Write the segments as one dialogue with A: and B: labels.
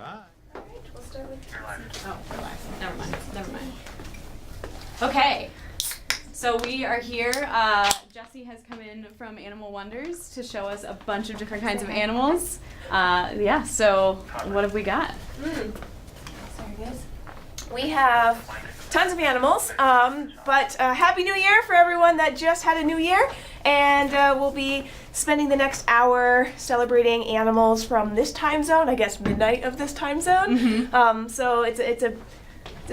A: Bye.
B: All right, we'll start with
C: Oh, relax. Never mind. Okay, so we are here. Jesse has come in from Animal Wonders to show us a bunch of different kinds of animals. Yeah, so what have we got?
B: Sorry, guys. We have tons of animals, but Happy New Year for everyone that just had a new year. And we'll be spending the next hour celebrating animals from this time zone, I guess midnight of this time zone.
C: Mm-hmm.
B: So it's a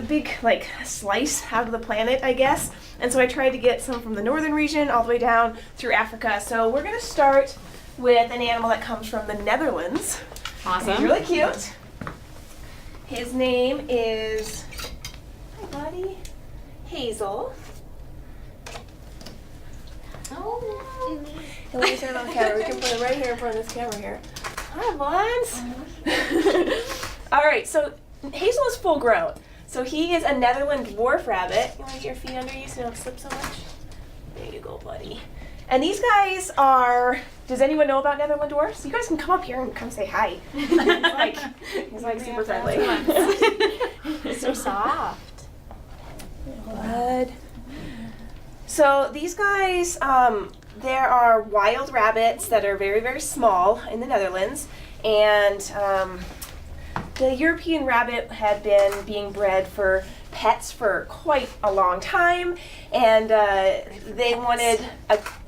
B: big like slice out of the planet, I guess. And so I tried to get some from the northern region all the way down through Africa. So we're gonna start with an animal that comes from the Netherlands.
C: Awesome.
B: He's really cute. His name is, hi buddy, Hazel. Oh. And we turn on camera. We can put it right here in front of this camera here. Hi, Buns. All right, so Hazel is full grown. So he is a Netherland dwarf rabbit. You want to get your feet under you so you don't slip so much? There you go, buddy. And these guys are, does anyone know about Netherland dwarfs? You guys can come up here and come say hi. He's like super friendly.
D: So soft.
B: Bud. So these guys, there are wild rabbits that are very, very small in the Netherlands, and the European rabbit had been being bred for pets for quite a long time, and they wanted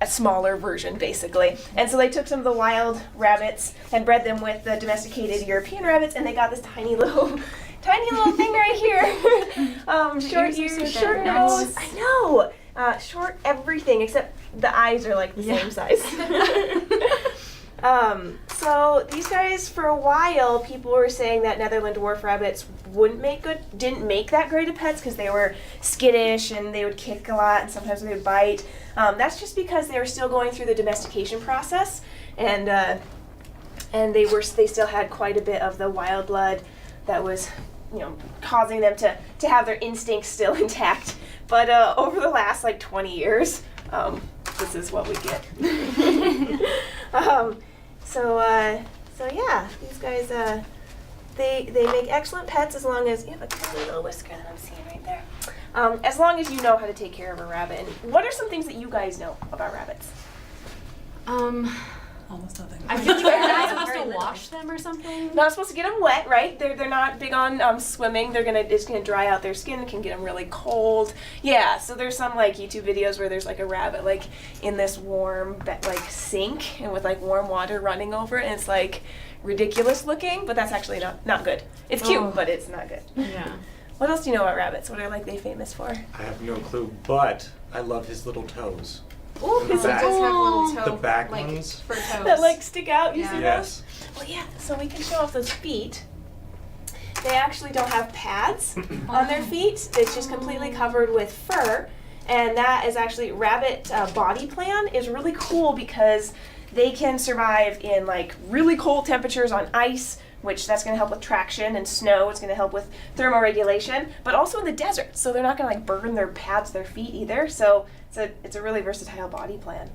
B: a smaller version, basically. And so they took some of the wild rabbits and bred them with the domesticated European rabbits, and they got this tiny little thing right here. Short ears, short nose. I know. Short everything except the eyes are like the same size. So these guys, for a while, people were saying that Netherland dwarf rabbits didn't make that great of pets because they were skittish and they would kick a lot and sometimes they would bite. That's just because they were still going through the domestication process, and they still had quite a bit of the wild blood that was, causing them to have their instincts still intact. But over the last 20 years, this is what we get. So yeah, these guys, they make excellent pets as long as you have a tiny little whisker that I'm seeing right there. As long as you know how to take care of a rabbit. And what are some things that you guys know about rabbits?
D: Almost nothing.
C: I feel like you're not supposed to wash them or something.
B: Not supposed to get them wet, right? They're not big on swimming. It's gonna dry out their skin. It can get them really cold. Yeah. So there's some YouTube videos where there's a rabbit in this warm sink and with warm water running over it, and it's ridiculous looking, but that's actually not good. It's cute, but it's not good.
C: Yeah.
B: What else do you know about rabbits? What are they famous for?
A: I have no clue, but I love his little toes.
B: Oh,
A: his back.
D: does have little toe,
A: The back ones?
D: for toes.
B: that stick out. You
D: Yeah.
B: see
A: Yes.
B: those? Well, yeah. So we can show off those feet. They actually don't have pads on their feet. It's just completely covered with fur, and that is actually rabbit body plan is really cool because they can survive in really cold temperatures on ice, which that's going to help with traction, and snow. It's going to help with thermoregulation, but also in the desert. So they're not going to burn their pads, their feet either. So it's a really versatile body plan.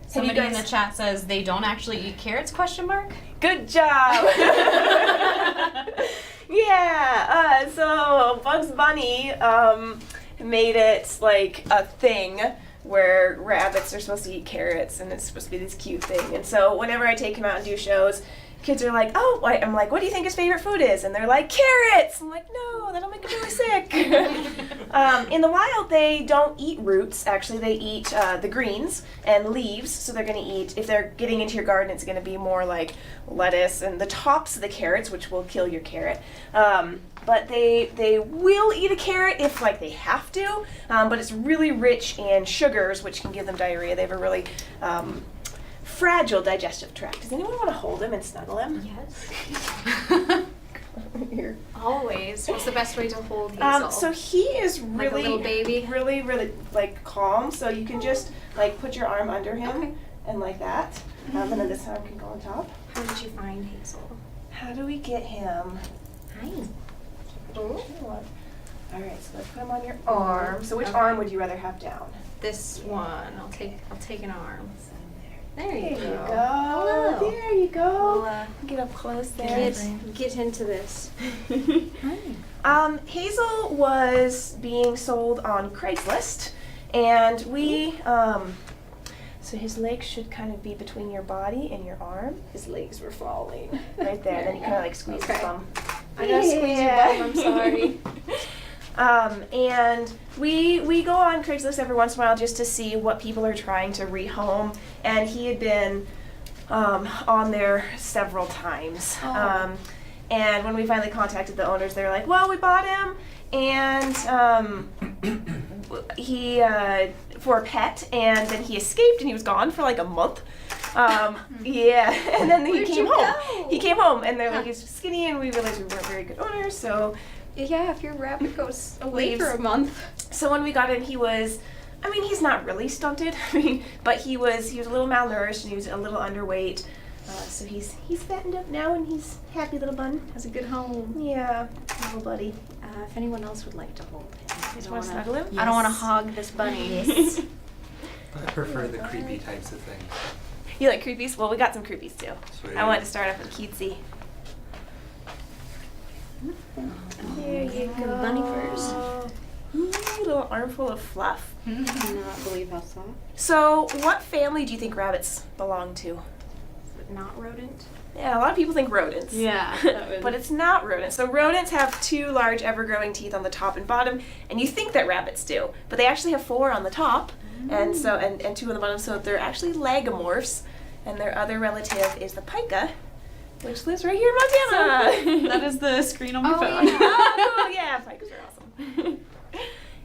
C: Somebody in the chat says they don't actually eat carrots, ?
B: Good job. Yeah. So Bugs Bunny made it a thing where rabbits are supposed to eat carrots, and it's supposed to be this cute thing. And so whenever I take him out and do shows, kids are like, oh, I'm like, what do you think his favorite food is? And they're like, carrots! I'm like, no, that'll make him really sick. In the wild, they don't eat roots. Actually, they eat the greens and leaves. So they're going to eat, if they're getting into your garden, it's going to be more like lettuce and the tops of the carrots, which will kill your carrot. But they will eat a carrot if they have to, but it's really rich in sugars, which can give them diarrhea. They have a really fragile digestive tract. Does anyone want to hold him and snuggle him?
D: Yes.
B: Here.
D: Always. What's the best way to hold Hazel?
B: So he is really,
D: like a little baby?
B: really, really calm. So you can just put your arm under him and like that, and then this arm can go on top.
D: How did you find Hazel?
B: How do we get him?
D: Hi.
B: All right, so let's put him on your arm. So which arm would you rather have down?
D: This one. I'll take an arm. There
B: There
D: you
B: you
D: go.
B: go.
D: Hello.
B: There you
D: We'll,
B: go. Get up close there.
D: get into this.
B: Hazel was being sold on Craigslist, and we, so his legs should kind of be between your body and your arm. His legs were falling right there. Then you kind of like squeeze his
D: Okay.
B: bum.
D: I gotta squeeze your bum, I'm sorry.
B: And we go on Craigslist every once in a while just to see what people are trying to rehome, and he had been on there several times.
D: Oh.
B: And when we finally contacted the owners, they were like, well, we bought him, and he for a pet, and then he escaped and he was gone for like a month. Yeah, and then he
D: Where'd
B: came
D: you
B: home.
D: go?
B: He came home, and they're like, he's skinny, and we realized we weren't very good owners, so.
D: Yeah, if your rabbit goes away
B: Leaves.
D: for a month.
B: So when we got him, he was, I mean, he's not really stunted, but he was a little malnourished and he was a little underweight. So he's fattened up now and he's happy little bun.
D: Has a good home.
B: Yeah, little buddy.
D: If anyone else would like to hold him.
B: You just want to snuggle him?
D: I don't want to hog this bunny.
B: Yes.
A: I prefer the creepy types of things.
B: You like creepies? Well, we got some creepies too.
A: Sweet.
B: I wanted to start off with cutesy. There you go.
D: Bunny furs.
B: Little armful of fluff.
D: I cannot believe how soft.
B: So, what family do you think rabbits belong to?
D: Not rodent.
B: Yeah, a lot of people think rodents.
C: Yeah,
B: But it's not rodents. So rodents have 2 large ever-growing teeth on the top and bottom, and you think that rabbits do, but they actually have 4 on the top, and 2 on the bottom. So they're actually lagomorphs, and their other relative is the pica, which lives right here in Montana.
C: That is the screen on my
D: Oh,
C: phone.
D: yeah.
B: Oh, cool. Yeah, picas are awesome.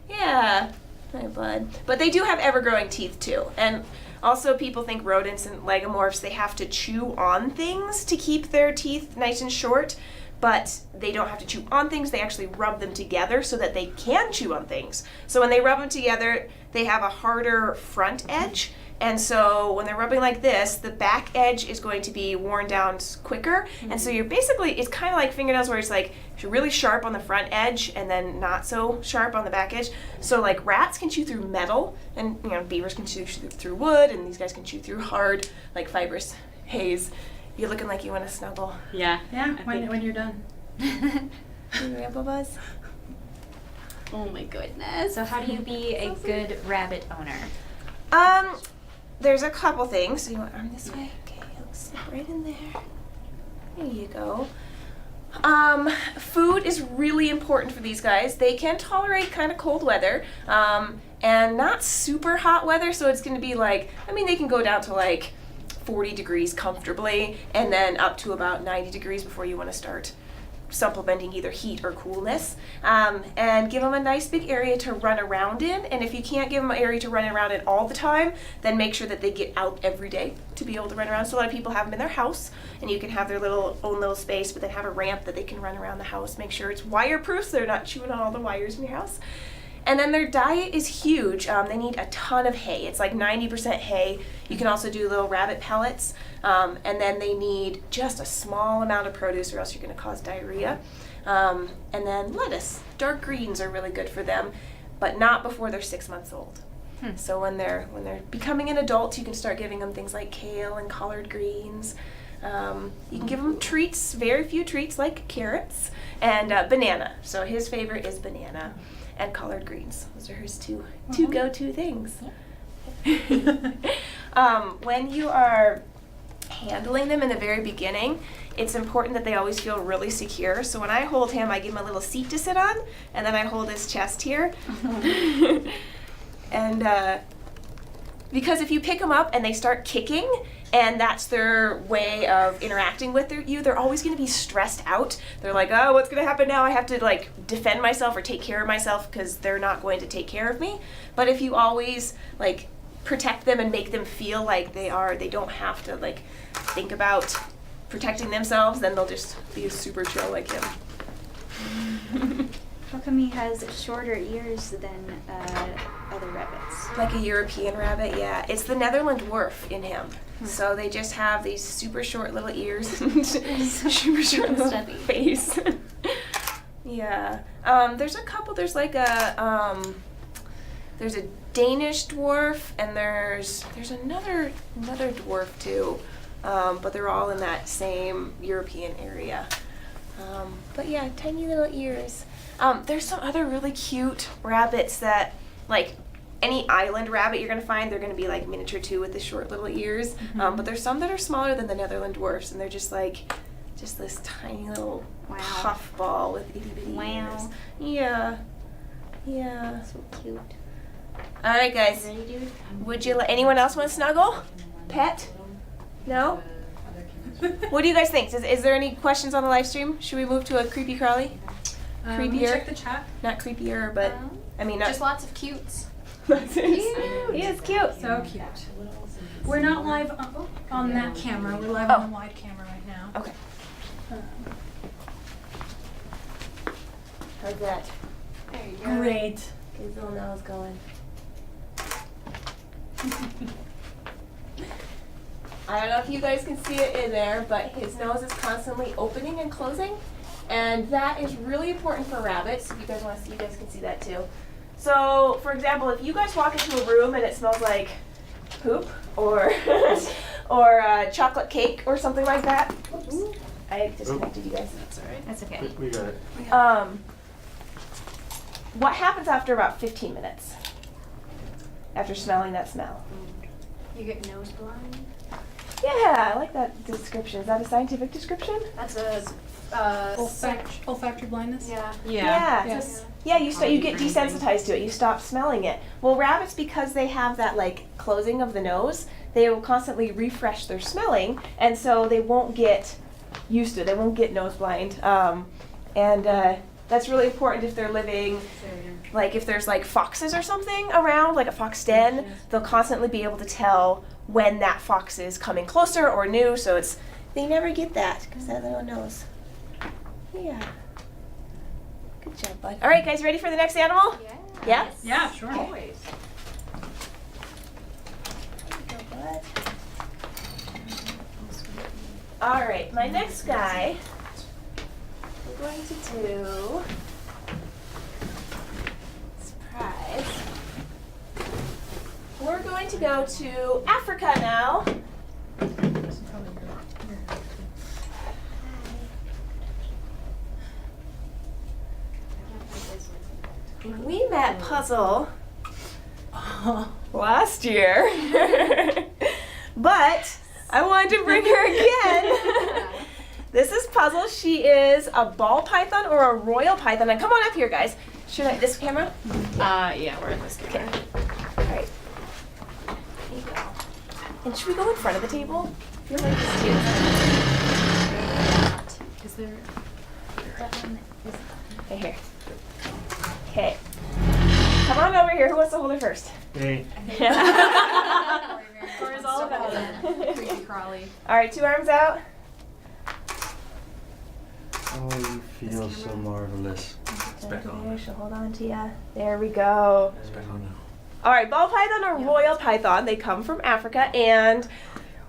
B: Yeah, my bud. But they do have ever-growing teeth too, and also people think rodents and lagomorphs, they have to chew on things to keep their teeth nice and short, but they don't have to chew on things, they actually rub them together so that they can chew on things. So when they rub them together, they have a harder front edge, and so when they're rubbing like this, the back edge is going to be worn down quicker, and so you're basically, it's kind of like fingernails where it's like, you're really sharp on the front edge and then not so sharp on the back edge. So like rats can chew through metal, and beavers can chew through wood, and these guys can chew through hard, like fibrous haze. You're looking like you want to snuggle.
C: Yeah.
D: Yeah,
C: When you're done.
B: Your grandpa Buzz?
C: Oh my goodness.
D: So how do you be a good rabbit owner?
B: There's a couple things. So you want arm this way? Okay, it'll slip right in there. There you go. Food is really important for these guys. They can tolerate kind of cold weather, and not super hot weather, so it's going to be like, they can go down to like 40 degrees comfortably, and then up to about 90 degrees before you want to start supplementing either heat or coolness, and give them a nice big area to run around in. And if you can't give them an area to run around in all the time, then make sure that they get out every day to be able to run around. So a lot of people have them in their house, and you can have their own little space, but then have a ramp that they can run around the house. Make sure it's wireproof so they're not chewing on all the wires in your house. And then their diet is huge. They need a ton of hay. It's like 90% hay. You can also do little rabbit pellets. And then they need just a small amount of produce or else you're going to cause diarrhea. And then lettuce. Dark greens are really good for them, but not before they're 6 months old. So when they're becoming an adult, you can start giving them things like kale and collard greens. You can give them treats, very few treats like carrots and banana. So his favorite is banana and collard greens. Those are his two go-to things. When you are handling them in the very beginning, it's important that they always feel really secure. So when I hold him, I give him a little seat to sit on, and then I hold his chest here. And because if you pick them up and they start kicking, and that's their way of interacting with you, they're always going to be stressed out. They're like, oh, what's going to happen now? I have to like defend myself or take care of myself because they're not going to take care of me. But if you always like protect them and make them feel like they don't have to like think about protecting themselves, then they'll just be super chill like him.
E: How come he has shorter ears than other rabbits?
B: Like a European rabbit, yeah. It's the Netherland dwarf in him. So they just have these super short little ears and super short little
E: Stubby.
B: face. Yeah. There's a couple, there's like a there's a Danish dwarf, and there's another dwarf too, but they're all in that same European area. But yeah, tiny little ears. There's some other really cute rabbits that, like, any island rabbit you're gonna find, they're gonna be like miniature too with the short little ears. But there's some that are smaller than the Netherland dwarfs, and they're just this tiny little puffball with itty bitty ears. Yeah. Yeah.
E: So cute.
B: All right, guys.
E: Ready, dude?
B: Would you let anyone else want to snuggle? Pet? No? What do you guys think? Is there any questions on the live stream? Should we move to a creepy crawly?
C: Let me
B: Creepier?
C: check the chat.
B: Not creepier, but I mean, not.
C: Just lots of cutes.
B: He is cute.
C: So cute. We're not live on that camera. We're live on the wide camera right now.
B: Okay. How's that?
E: There you go.
C: Great.
B: Get his little nose going. I don't know if you guys can see it in there, but his nose is constantly opening and closing. And that is really important for rabbits. If you guys want to see, you guys can see that too. So, for example, if you guys walk into a room and it smells like poop or chocolate cake or something like that. Oops. I disconnected you guys. That's all right.
D: That's okay.
A: We got it.
B: What happens after about 15 minutes? After smelling that smell?
E: You get nose blind.
B: Yeah, I like that description. Is that a scientific description?
E: That's a
C: Olfactory blindness?
E: yeah.
B: Yeah.
C: Yes.
B: Yeah, you get desensitized to it. You stop smelling it. Well, rabbits, because they have that like closing of the nose, they will constantly refresh their smelling, and so they won't get used to it. They won't get nose blind. That's really important if they're living, like if there's like foxes or something around, like a fox den, they'll constantly be able to tell when that fox is coming closer or new. So they never get that because that little nose. Yeah. Good job, bud. All right, guys, ready for the next animal? Yeah?
C: Yeah, sure.
E: Always.
B: There you go, bud. All right, my next guy, we're going to do, surprise, we're going to go to Africa now. We met Puzzle last year, but I wanted to bring her again. This is Puzzle. She is a ball python or a royal python. And come on up here, guys. Should I, this camera?
C: Yeah, we're in this camera.
B: All right. Here you go. And should we go in front of the table? I feel like this too.
C: Is there...
B: Right here. Okay. Come on over here. Who wants to hold her first?
A: Hey.
C: Cora's all about it. Creepy crawly.
B: All right, 2 arms out.
F: Oh, you feel so marvelous.
A: It's back on.
B: There, she'll hold on to ya. There we go.
A: It's back on now.
B: All right, ball python or royal python. They come from Africa, and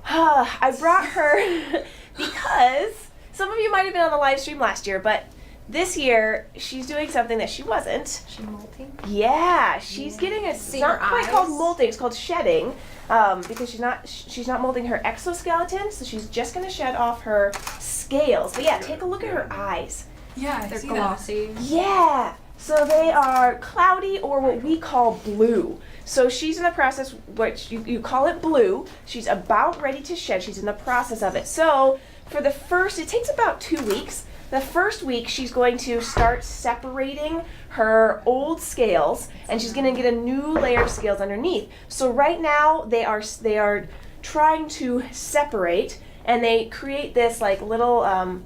B: I brought her because some of you might have been on the live stream last year, but this year she's doing something that she wasn't.
E: She molting.
B: Yeah, she's getting it's not quite called molting. It's called shedding, because she's not molding her exoskeleton, so she's just gonna shed off her scales. But yeah, take a look at her eyes.
C: Yeah, I
D: They're
C: see
D: glossy.
B: Yeah, so they are cloudy or what we call blue. So she's in the process, which you call it blue. She's about ready to shed. She's in the process of it. So for the first, it takes about 2 weeks. The first week, she's going to start separating her old scales, and she's going to get a new layer of scales underneath. So right now, they are trying to separate, and they create this like little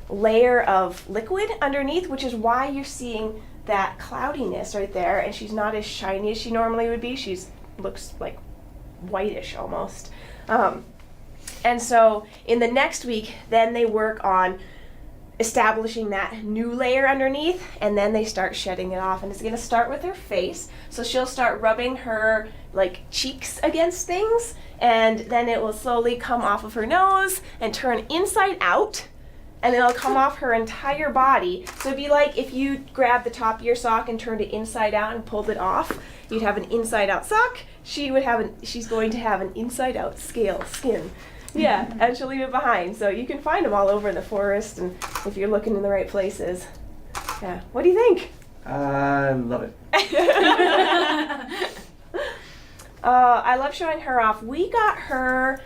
B: layer of liquid underneath, which is why you're seeing that cloudiness right there. And she's not as shiny as she normally would be. She looks like whitish almost. And so in the next week, then they work on establishing that new layer underneath, and then they start shedding it off. And it's going to start with her face. So she'll start rubbing her like cheeks against things, and then it will slowly come off of her nose and turn inside out, and it'll come off her entire body. So it'd be like if you grabbed the top of your sock and turned it inside out and pulled it off. You'd have an inside out sock. She's going to have an inside out skin. Yeah, and she'll leave it behind. So you can find them all over the forest, and if you're looking in the right places. Yeah. What do you think?
F: I love it.
B: I love showing her off. We got her.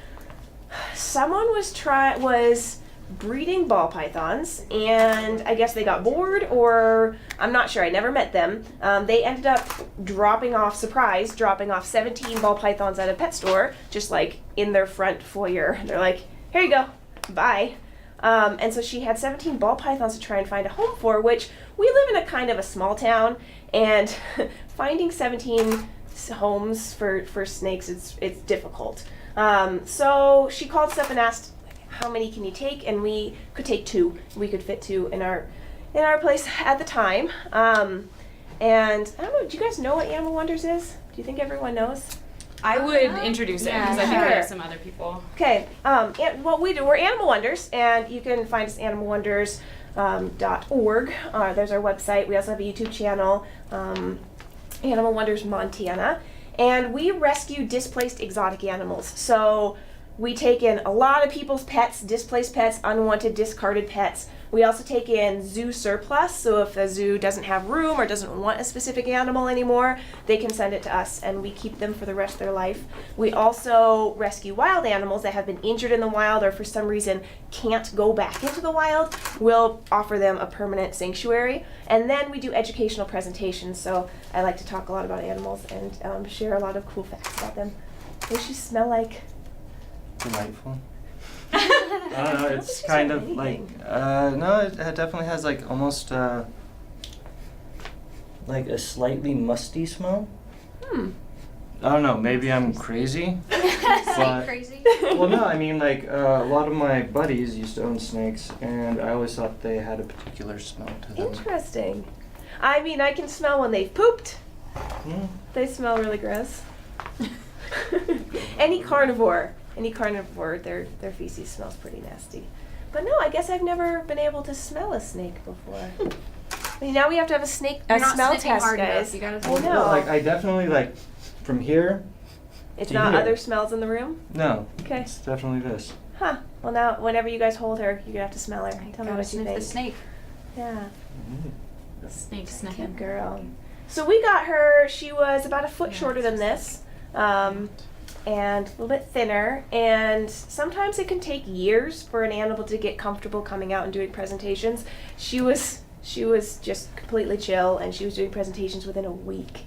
B: Someone was breeding ball pythons, and I guess they got bored, or I'm not sure. I never met them. They ended up dropping off 17 ball pythons at a pet store, just like in their front foyer. They're like, "Here you go, bye." And so she had 17 ball pythons to try and find a home for, which we live in a kind of a small town, and finding 17 homes for snakes, it's difficult. So she called us up and asked, how many can you take? And we could take 2. We could fit 2 in our place at the time. And I don't know, do you guys know what Animal Wonders is? Do you think everyone knows?
C: I would introduce it because I think
B: Sure.
C: we have some other people.
B: Okay, what we do, we're Animal Wonders, and you can find us at animalwonders.org. There's our website. We also have a YouTube channel, Animal Wonders Montana, and we rescue displaced exotic animals. So we take in a lot of people's pets, displaced pets, unwanted, discarded pets. We also take in zoo surplus, so if a zoo doesn't have room or doesn't want a specific animal anymore, they can send it to us and we keep them for the rest of their life. We also rescue wild animals that have been injured in the wild or for some reason can't go back into the wild. We'll offer them a permanent sanctuary. And then we do educational presentations, so I like to talk a lot about animals and share a lot of cool facts about them. What does she smell like?
F: Delightful. I don't know, it's kind of like, no, it definitely has like almost like a slightly musty smell. I don't know, maybe I'm crazy. but,
D: Crazy?
F: well, no, I mean like a lot of my buddies used to own snakes and I always thought they had a particular smell to them.
B: Interesting. I mean, I can smell when they've pooped.
F: Mm.
B: They smell really gross. Any carnivore, their feces smells pretty nasty. But no, I guess I've never been able to smell a snake before. I mean, now we have to have a smell test, guys.
C: You gotta
B: I know.
F: Like I definitely like from here.
B: It's
F: to
B: not
F: here.
B: other smells in the room?
F: No.
B: Okay.
F: It's definitely this.
B: Huh. Well, now, whenever you guys hold her, you're gonna have to smell her. Tell me
D: Gotta
B: what you
D: sniff
B: think.
D: the snake.
B: Yeah.
C: Snake
B: Cute
C: sniffing.
B: girl. So we got her, she was about a foot shorter than this, and a little bit thinner, and sometimes it can take years for an animal to get comfortable coming out and doing presentations. She was just completely chill, and she was doing presentations within a week.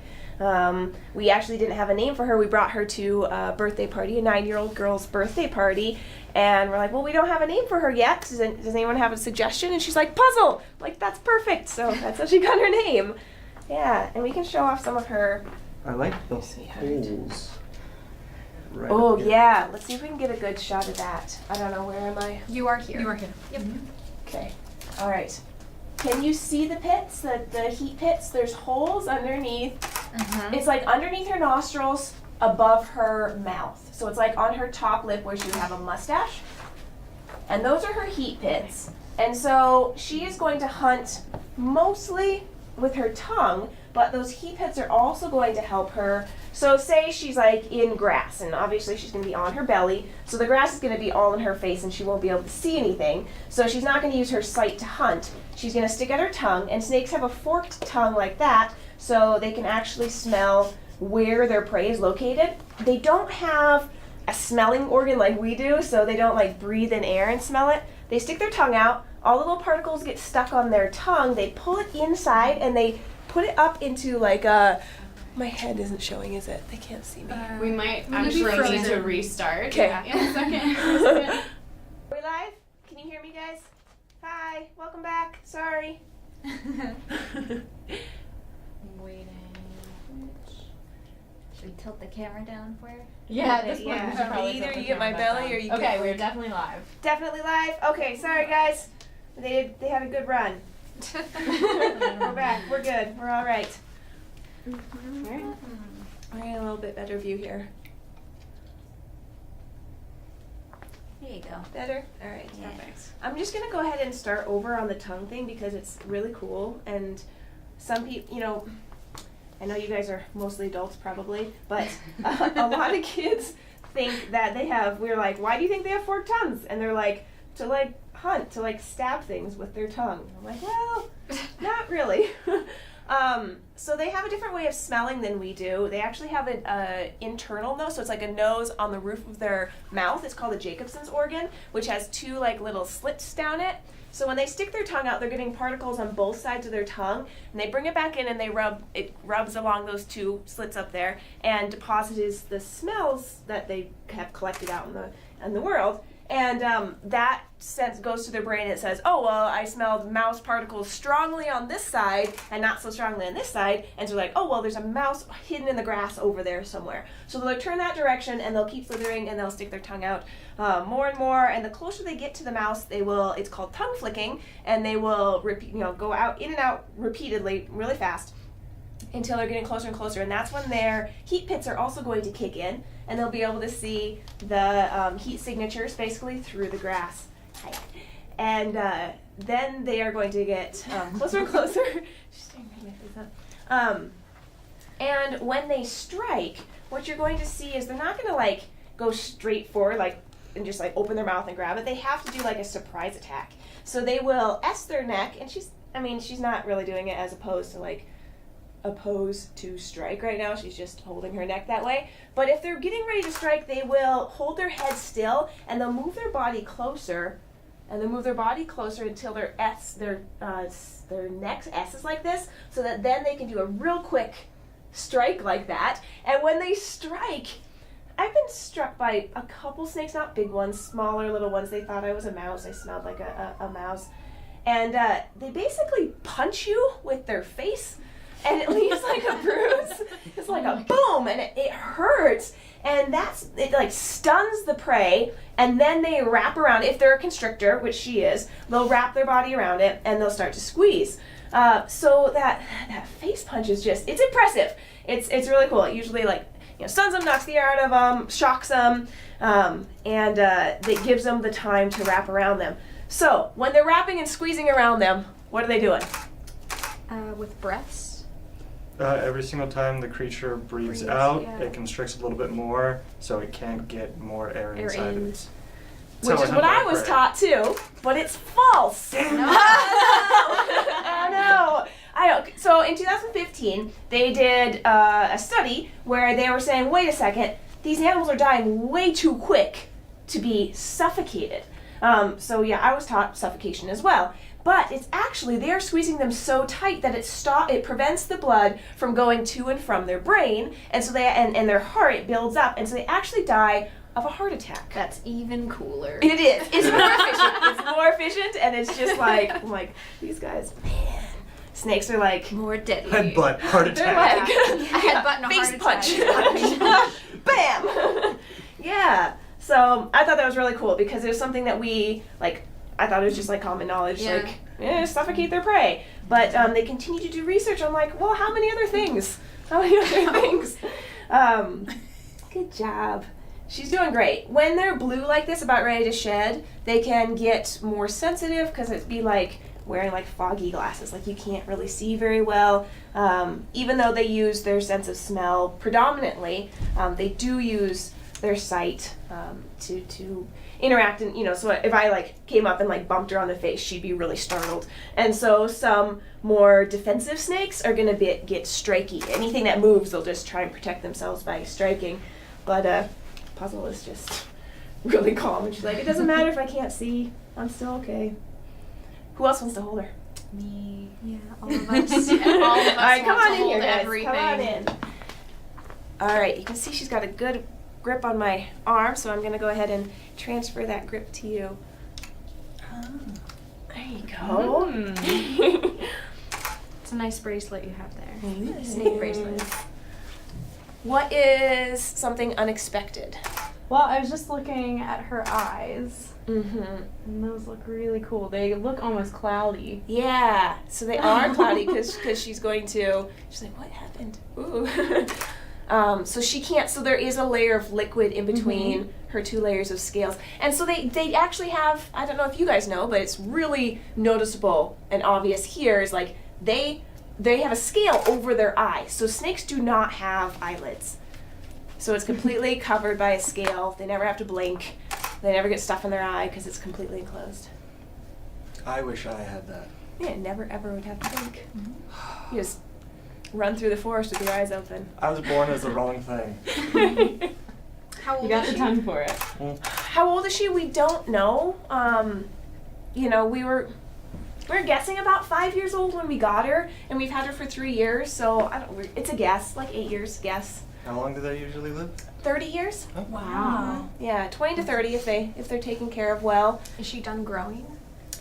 B: We actually didn't have a name for her. We brought her to a birthday party, a 9-year-old girl's birthday party, and we're like, well, we don't have a name for her yet. Does anyone have a suggestion? And she's like, Puzzle! Like, that's perfect. So that's how she got her name. Yeah, and we can show off some of her.
F: I like the
B: Sweetheart.
F: holes. Right
B: Oh,
F: up here.
B: yeah. Let's see if we can get a good shot of that. I don't know. Where am I?
D: You are here.
C: You are here.
D: Yep.
B: Okay. All right. Can you see the pits, the heat pits? There's holes underneath. It's like underneath her nostrils, above her mouth. So it's like on her top lip where she would have a mustache. And those are her heat pits. And so she is going to hunt mostly with her tongue, but those heat pits are also going to help her. So say she's like in grass, and obviously she's going to be on her belly, so the grass is going to be all in her face and she won't be able to see anything. So she's not going to use her sight to hunt. She's going to stick out her tongue, and snakes have a forked tongue like that, so they can actually smell where their prey is located. They don't have a smelling organ like we do, so they don't like breathe in air and smell it. They stick their tongue out, all the little particles get stuck on their tongue, they pull it inside, and they put it up into like a... My head isn't showing, is it? They can't see me.
C: We might
D: Maybe
C: actually need to
D: frozen.
C: restart.
B: Okay.
C: In a second.
B: Are we live? Can you hear me, guys? Hi, welcome back. Sorry.
C: Waiting.
E: Should we tilt the camera down for her?
C: Yeah, at this point,
B: Yeah.
C: we should probably
B: Either
C: put the
B: you get my
C: camera back
B: belly
C: on.
B: or you
C: Okay,
B: get
C: we're
B: like-
C: definitely live.
B: Definitely live? Okay, sorry guys. They had a good run. We're back. We're good. We're all right. Alright. We're getting a little bit better view here.
D: There you go.
B: Better? All right.
D: Yeah.
C: Perfect.
B: I'm just gonna go ahead and start over on the tongue thing because it's really cool, and some people, I know you guys are mostly adults probably, but a lot of kids think that we're like, why do you think they have forked tongues? And they're like, to like hunt, to like stab things with their tongue. I'm like, well, not really. So they have a different way of smelling than we do. They actually have an internal nose, so it's like a nose on the roof of their mouth. It's called the Jacobson's organ, which has two like little slits down it. So when they stick their tongue out, they're getting particles on both sides of their tongue, and they bring it back in and it rubs along those two slits up there and deposits the smells that they have collected out in the world. And that sense goes to their brain and it says, oh, well, I smelled mouse particles strongly on this side and not so strongly on this side. And so like, oh, well, there's a mouse hidden in the grass over there somewhere. So they'll turn that direction and they'll keep slithering and they'll stick their tongue out more and more. And the closer they get to the mouse, it's called tongue flicking, and they will go out in and out repeatedly really fast until they're getting closer and closer. And that's when their heat pits are also going to kick in, and they'll be able to see the heat signatures basically through the grass. And then they are going to get closer and closer. She's staring right at my face, and when they strike, what you're going to see is they're not going to like go straight forward and just like open their mouth and grab it. They have to do like a surprise attack. So they will S their neck, and she's not really doing it as opposed to strike right now. She's just holding her neck that way. But if they're getting ready to strike, they will hold their head still and they'll move their body closer, and they'll move their body closer until their neck S is like this, so that then they can do a real quick strike like that. And when they strike, I've been struck by a couple snakes, not big ones, smaller little ones. They thought I was a mouse. I smelled like a mouse. And they basically punch you with their face, and it leaves like a bruise. It's like a boom, and it hurts. And it like stuns the prey, and then they wrap around. If they're a constrictor, which she is, they'll wrap their body around it, and they'll start to squeeze. So that face punch is it's impressive. It's really cool. It usually stuns them, knocks the air out of them, shocks them, and it gives them the time to wrap around them. So when they're wrapping and squeezing around them, what are they doing?
E: With breaths.
F: Every single time the creature breathes out, it constricts a little bit more, so it can't get more air inside of it.
B: Which is what I was taught too, but it's false.
F: Damn.
B: No. I know. So in 2015, they did a study where they were saying, wait a second, these animals are dying way too quick to be suffocated. So yeah, I was taught suffocation as well. But it's actually, they're squeezing them so tight that it prevents the blood from going to and from their brain, and so and their heart, it builds up, and so they actually die of a heart attack.
C: That's even cooler.
B: It is. It's more efficient. It's more efficient, and it's just like, I'm like, these guys, man. Snakes are like
C: More deadly.
F: Headbutt, heart
B: they're
F: attack.
B: like
C: A headbutt and a
B: face
C: heart attack.
B: punch. Bam. Yeah. So I thought that was really cool because it was something that we I thought it was just like common knowledge, suffocate their prey. But they continue to do research on well, how many other things? Good job. She's doing great. When they're blue like this, about ready to shed, they can get more sensitive because it'd be like wearing foggy glasses. You can't really see very well. Even though they use their sense of smell predominantly, they do use their sight to interact, and so if I came up and bumped her on the face, she'd be really startled. And so some more defensive snakes are gonna get striky. Anything that moves, they'll just try and protect themselves by striking. But Puzzle is just really calm, and she's like, it doesn't matter if I can't see, I'm still okay. Who else wants to hold her?
C: Me.
E: Yeah, all of us.
C: All of us
B: All right, come
C: want
B: on
C: to
B: in here,
C: hold
B: guys.
C: everything.
B: Come on in. All right, you can see she's got a good grip on my arm, so I'm going to go ahead and transfer that grip to you. There you go.
C: It's a nice bracelet you have there.
B: Mm.
C: Snake bracelet.
B: What is something unexpected?
C: Well, I was just looking at her eyes,
B: Mm-hmm.
C: and those look really cool. They look almost cloudy.
B: Yeah, so they are cloudy because she's like, what happened? Ooh. So she can't, so there is a layer of liquid in between her 2 layers of scales. And so they actually have, I don't know if you guys know, but it's really noticeable and obvious here is like they have a scale over their eye. So snakes do not have eyelids. So it's completely covered by a scale. They never have to blink. They never get stuff in their eye because it's completely enclosed.
A: I wish I had that.
B: Yeah, never ever would have to blink. You just run through the forest with your eyes open.
F: I was born as the wrong thing.
D: How old
C: You got
D: is
C: the
D: she?
C: tongue for it.
B: How old is she? We don't know. You know, we were guessing about 5 years old when we got her, and we've had her for 3 years. So it's a guess, like 8 years guess.
F: How long do they usually live?
B: 30 years?
C: Wow.
B: Yeah, 20 to 30 if they're taken care of well.
D: Is she done growing?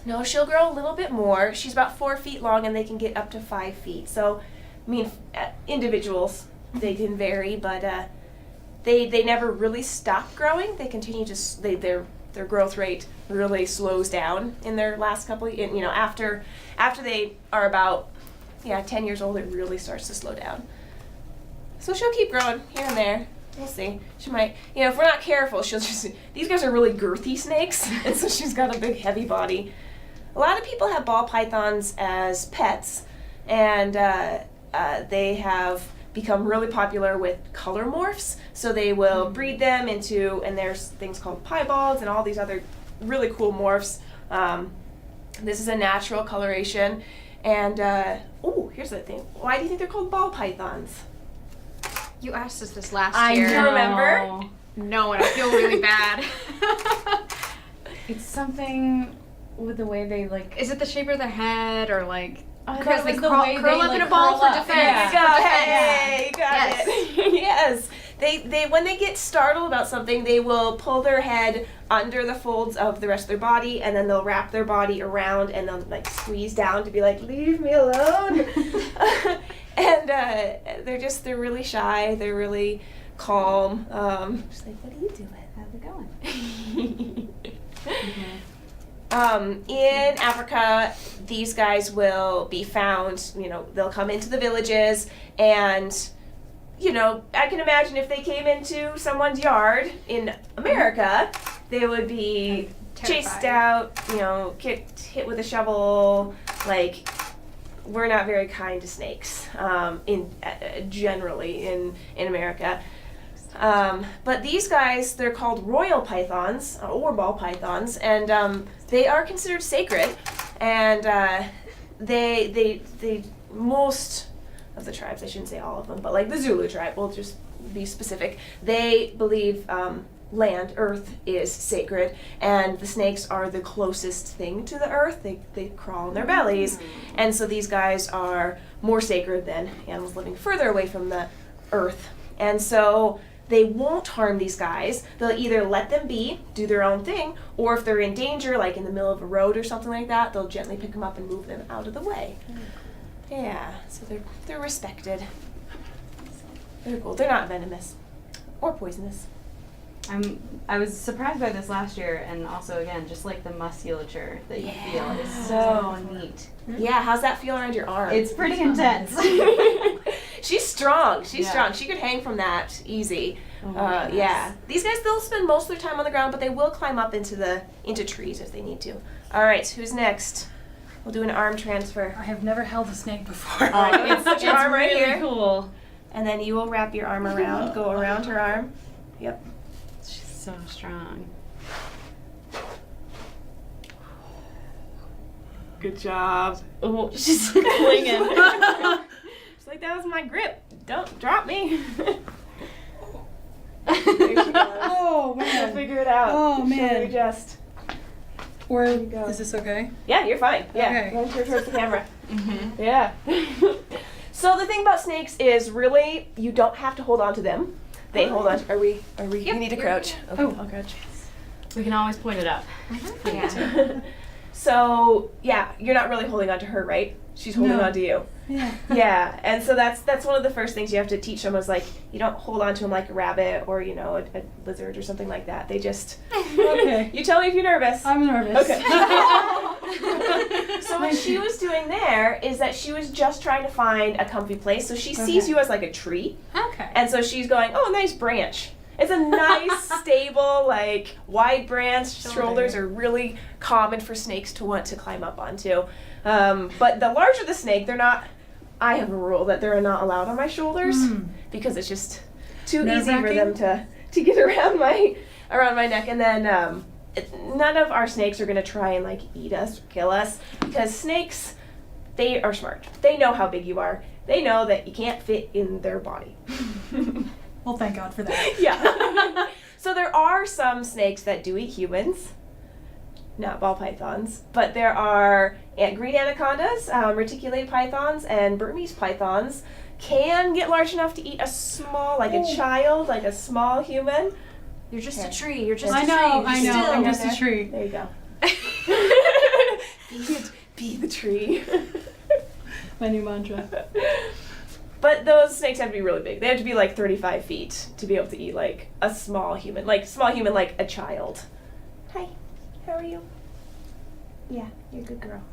B: No, she'll grow a little bit more. She's about 4 feet long, and they can get up to 5 feet. So, I mean, individuals, they can vary, but they never really stop growing. They continue to their growth rate really slows down in their last couple. You know, after they are about 10 years old, it really starts to slow down. So she'll keep growing here and there. We'll see. She might, if we're not careful, she'll just. These guys are really girthy snakes, and so she's got a big, heavy body. A lot of people have ball pythons as pets, and they have become really popular with color morphs. So they will breed them into, and there's things called piebalds and all these other really cool morphs. This is a natural coloration. And, here's the thing. Why do you think they're called ball pythons?
D: You asked us this last
B: I
D: year.
B: do remember.
D: No, and I feel really bad.
C: It's something with the way they like.
D: Is it the shape of their head or like?
C: I
D: Because
C: thought
D: they
C: it was the
D: curl
C: way they,
D: up in
C: like,
D: a ball
C: curl
D: for
C: up.
D: defense.
C: Yeah.
B: There you go.
D: For defense.
B: Hey, got
D: Yes.
B: it. Yes. They when they get startled about something, they will pull their head under the folds of the rest of their body, and then they'll wrap their body around, and they'll like squeeze down to be like, leave me alone. And they're really shy. They're really calm. Just like, what are you doing?
C: How's it going?
B: In Africa, these guys will be found, they'll come into the villages, and, I can imagine if they came into someone's yard in America, they would be chased out, kicked, hit with a shovel. Like, we're not very kind to snakes, generally in America. But these guys, they're called royal pythons, or ball pythons, and they are considered sacred, and they most of the tribes, I shouldn't say all of them, but like the Zulu tribe, we'll just be specific, they believe earth is sacred, and the snakes are the closest thing to the earth. They crawl on their bellies, and so these guys are more sacred than animals living further away from the earth, and so they won't harm these guys. They'll either let them be, do their own thing, or if they're in danger, like in the middle of a road or something like that, they'll gently pick them up and move them out of the way. Yeah, so they're respected. They're cool. They're not venomous or poisonous.
C: I was surprised by this last year, and also again, just like the musculature that you feel is
B: Yeah.
C: so neat.
B: Yeah, how's that feel around your arm?
C: It's pretty intense.
B: She's strong. She's
C: Yeah.
B: strong. She could hang from that easy.
C: Oh my goodness.
B: Yeah. These guys, they'll spend most of their time on the ground, but they will climb up into trees if they need to. All right, who's next? We'll do an arm transfer.
G: I have never held a snake before.
B: Put your arm right
C: really
B: here.
C: cool.
B: And then you will wrap your arm around, go around her arm. Yep.
C: She's so strong.
B: Good job. Oh, she's clinging. She's like, that was my grip. Don't drop me. There she goes.
G: Oh
B: We'll
G: man.
B: figure it out.
G: Oh,
B: She'll
G: man.
B: readjust.
G: Where
B: you go.
G: is this okay?
B: Yeah, you're fine. Yeah,
G: Okay.
B: going towards the camera. Yeah. So the thing about snakes is really you don't have to hold on to them. They hold on. Are we? You need to crouch. Okay,
G: Oh.
B: I'll crouch.
C: We can always point it up.
D: Yeah.
B: So yeah, you're not really holding on to her, right? She's holding
G: No.
B: on to you.
G: Yeah.
B: Yeah, and so that's one of the first things you have to teach them is like you don't hold on to them like a rabbit or a lizard or something like that. They just
G: Okay.
B: you tell me if you're nervous.
G: I'm nervous.
B: Okay. So what she was doing there is that she was just trying to find a comfy place. So she sees you as like a tree.
C: Okay.
B: And so she's going, oh, nice branch. It's a nice, stable, like, wide branch. Shoulders are really common for snakes to want to climb up onto. But the larger the snake, they're not, I have a rule that they're not allowed on my shoulders because it's just too easy for them to get around my neck. And then none of our snakes are going to try and, like, eat us or kill us because snakes, they are smart. They know how big you are. They know that you can't fit in their body.
G: Well, thank God for that.
B: Yeah. So there are some snakes that do eat humans, not ball pythons, but there are green anacondas, reticulated pythons, and Burmese pythons can get large enough to eat a small, like a child, like a small human.
D: You're just a tree. You're just
G: I
D: a
G: know,
D: tree.
G: I know.
D: Still.
G: I'm just a tree.
B: There you go. be the tree.
G: My new mantra.
B: But those snakes have to be really big. They have to be like 35 feet to be able to eat like a small human, like a child. Hi, how are you? Yeah, you're a good girl.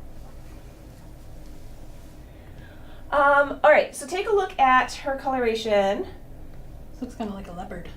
B: All right, so take a look at her coloration.
G: This looks kind of like a leopard.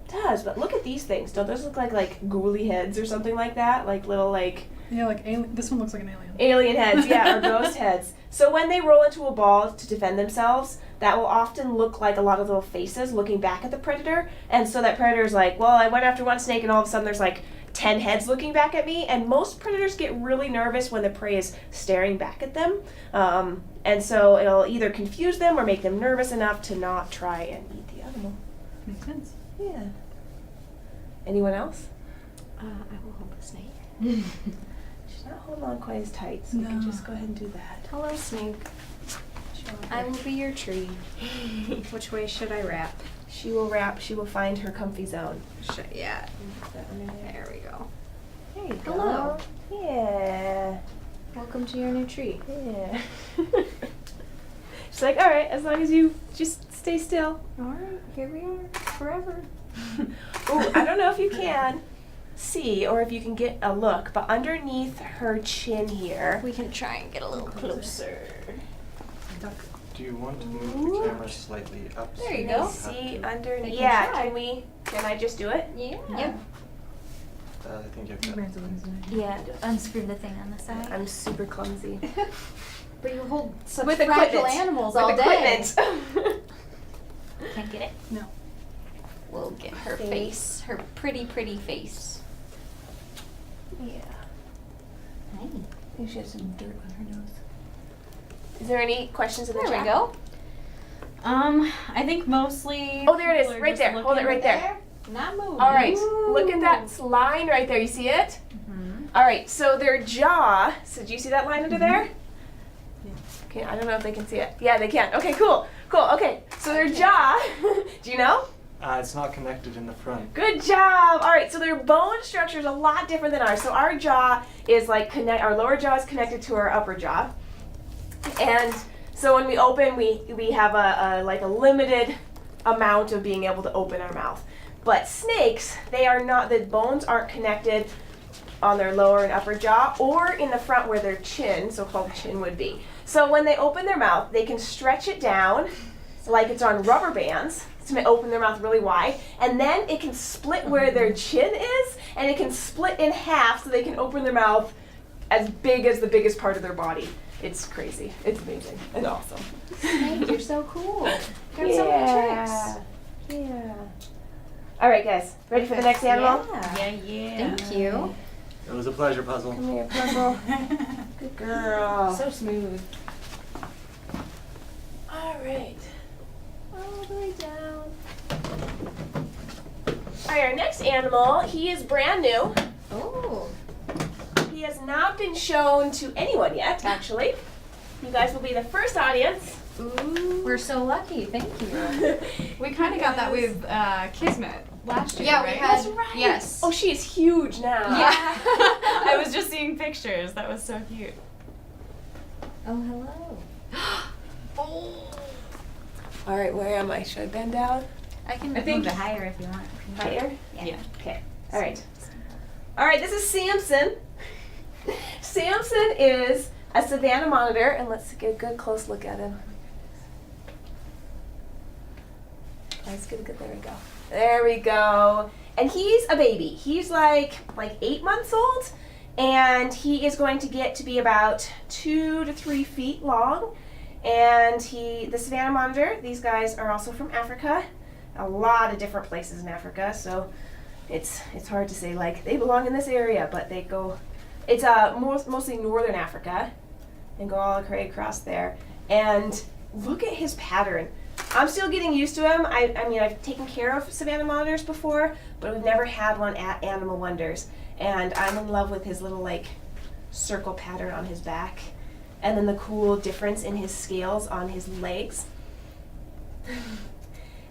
B: It does, but look at these things. Don't those look like ghouly heads or something like that? Like little like
G: Yeah, like alien. This one looks like an alien.
B: alien heads, yeah, or ghost heads. So when they roll into a ball to defend themselves, that will often look like a lot of little faces looking back at the predator. And so that predator's like, well, I went after one snake and all of a sudden there's like 10 heads looking back at me. And most predators get really nervous when the prey is staring back at them. And so it'll either confuse them or make them nervous enough to not try and eat the animal.
G: Makes sense.
B: Yeah. Anyone else?
D: I will hold the snake.
B: She's not holding on quite as tight, so you can
G: No.
B: just go ahead and do that.
D: Hello, snake. I will be your tree. Which way should I wrap?
B: She will wrap, she will find her comfy zone.
D: Yeah.
B: Put that under there.
D: There we go.
B: There you go.
D: Hello.
B: Yeah.
D: Welcome to your new tree.
B: Yeah. She's like, all right, as long as you just stay still.
D: All right, here we are, forever.
B: Ooh, I don't know if you can see or if you can get a look, but underneath her chin here.
D: We can try and get a little closer.
F: Do you want to move the camera slightly up?
D: There you
F: so
D: go.
F: have
B: See
F: to-
B: underneath.
D: I can
B: Yeah,
D: try.
B: can I just do it?
D: Yeah.
E: Yep.
F: I think you've got.
E: Yeah, unscrew the thing on the side.
B: I'm super clumsy.
D: But you hold such
B: With
D: fragile
B: equipment.
D: animals
B: With
D: all day.
B: equipment.
E: Can't get it.
G: No.
D: We'll get her
B: Face.
D: face, her pretty, pretty face.
B: Yeah.
E: Hey.
B: Maybe she has some dirt on her nose. Is there any questions in the
D: There
B: chat?
D: we go.
C: I think mostly.
B: Oh, there it
C: people
B: is,
C: are
B: right
C: just
B: there. Hold it
C: looking-
B: right there.
D: Not moving.
B: All right, look at that line right there. You see it? All right, so their jaw. So do you see that line under there? Okay, I don't know if they can see it. Yeah, they can. Okay, cool. Okay, so their jaw. Do you know?
F: It's not connected in the front.
B: Good job. All right, so their bone structure is a lot different than ours. So our jaw is like our lower jaw is connected to our upper jaw, and so when we open, we have a limited amount of being able to open our mouth. But snakes, they are not. The bones aren't connected on their lower and upper jaw or in the front where their chin, so-called chin, would be. So when they open their mouth, they can stretch it down like it's on rubber bands to open their mouth really wide, and then it can split where their chin is, and it can split in half so they can open their mouth as big as the biggest part of their body. It's crazy. It's amazing and awesome.
D: Snake, you're so cool. Got so many tricks.
B: Yeah. All right, guys. Ready for the next animal?
E: Yeah.
D: Thank you.
F: It was a pleasure, Puzzle.
B: Come here, Puzzle. Good girl.
D: So smooth.
B: All right. All the way down. All right, our next animal, he is brand new.
D: Oh.
B: He has not been shown to anyone yet, actually. You guys will be the first audience.
D: Ooh. We're so lucky. Thank you.
C: We kind of got that with Kismet last year,
D: Yeah, we
C: right?
D: had.
B: That's right.
D: Yes.
B: Oh, she is huge now.
C: Yeah. I was just seeing pictures. That was so cute.
D: Oh, hello.
B: All right, where am I? Should I bend down?
E: I can
C: I think-
E: move it higher if you want.
B: Higher?
E: Yeah.
B: Okay. All right. All right, this is Samson. Samson is a savanna monitor, and let's get a good close look at him. Let's get a good. There we go. There we go. And he's a baby. He's like 8 months old, and he is going to get to be about 2 to 3 feet long. And the Savannah Monitor, these guys are also from Africa, a lot of different places in Africa, so it's hard to say like they belong in this area, but they go, it's mostly northern Africa, and go all the way across there. And look at his pattern. I'm still getting used to him. I mean, I've taken care of Savannah Monitors before, but we've never had one at Animal Wonders. And I'm in love with his little like circle pattern on his back. And then the cool difference in his scales on his legs.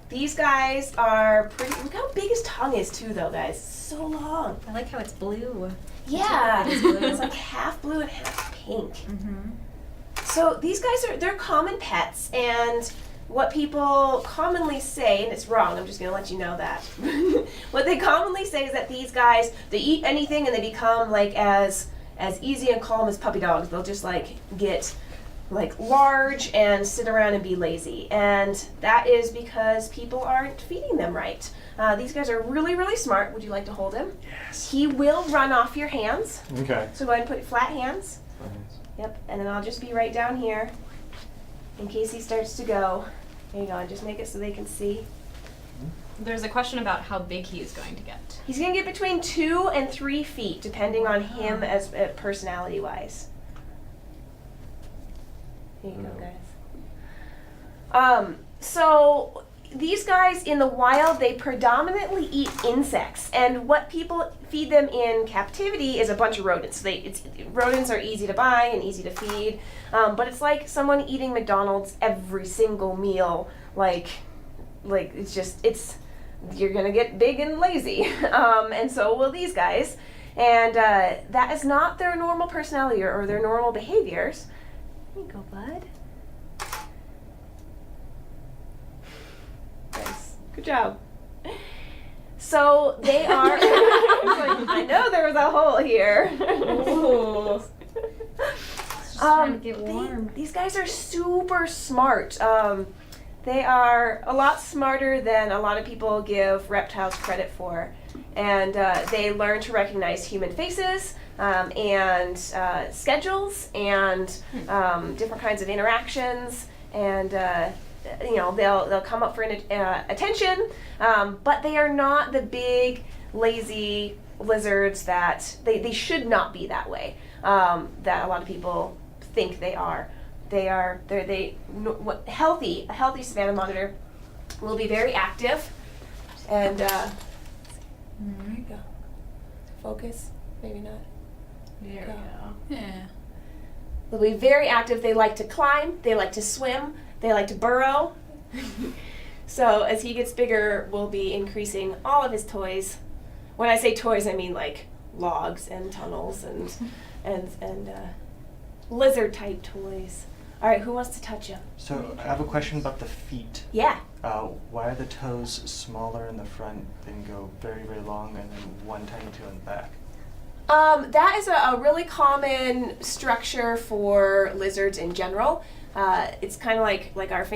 B: These guys are pretty, look how big his tongue is too though, guys. So long.
D: I like how it's blue.
B: Yeah,
D: It's blue.
B: it's like half blue and half pink.
D: Mm-hmm.
B: So these guys they're common pets, and what people commonly say, and it's wrong, I'm just gonna let you know that. What they commonly say is that these guys, they eat anything and they become like as easy and calm as puppy dogs. They'll just like get like large and sit around and be lazy. And that is because people aren't feeding them right. These guys are really, really smart. Would you like to hold him?
F: Yes.
B: He will run off your hands.
F: Okay.
B: So go ahead and put flat hands. Yep, and then I'll just be right down here in case he starts to go. There you go, and just make it so they can see.
C: There's a question about how big he is going to get.
B: He's gonna get between 2 and 3 feet, depending on him as personality-wise. Here you go, guys. So these guys in the wild, they predominantly eat insects, and what people feed them in captivity is a bunch of rodents. Rodents are easy to buy and easy to feed, but it's like someone eating McDonald's every single meal. Like you're gonna get big and lazy, and so will these guys. And that is not their normal personality or their normal behaviors. There you go, bud. Nice. Good job. So they are. I know there was a hole here.
C: Ooh.
D: Trying to get warm.
B: These guys are super smart. They are a lot smarter than a lot of people give reptiles credit for. And they learn to recognize human faces and schedules and different kinds of interactions. And they'll come up for attention, but they are not the big, lazy lizards that they should not be that way. That a lot of people think they are. A healthy Savannah Monitor will be very active, and there you go. Focus, maybe not.
C: There we go.
G: Yeah.
B: They'll be very active. They like to climb. They like to swim. They like to burrow. So as he gets bigger, we'll be increasing all of his toys. When I say toys, I mean like logs and tunnels and lizard type toys. All right, who wants to touch him?
F: So I have a question about the feet.
B: Yeah.
F: Why are the toes smaller in the front, then go very, very long, and then one tiny toe in the back?
B: That is a really common structure for lizards in general. It's kind of like our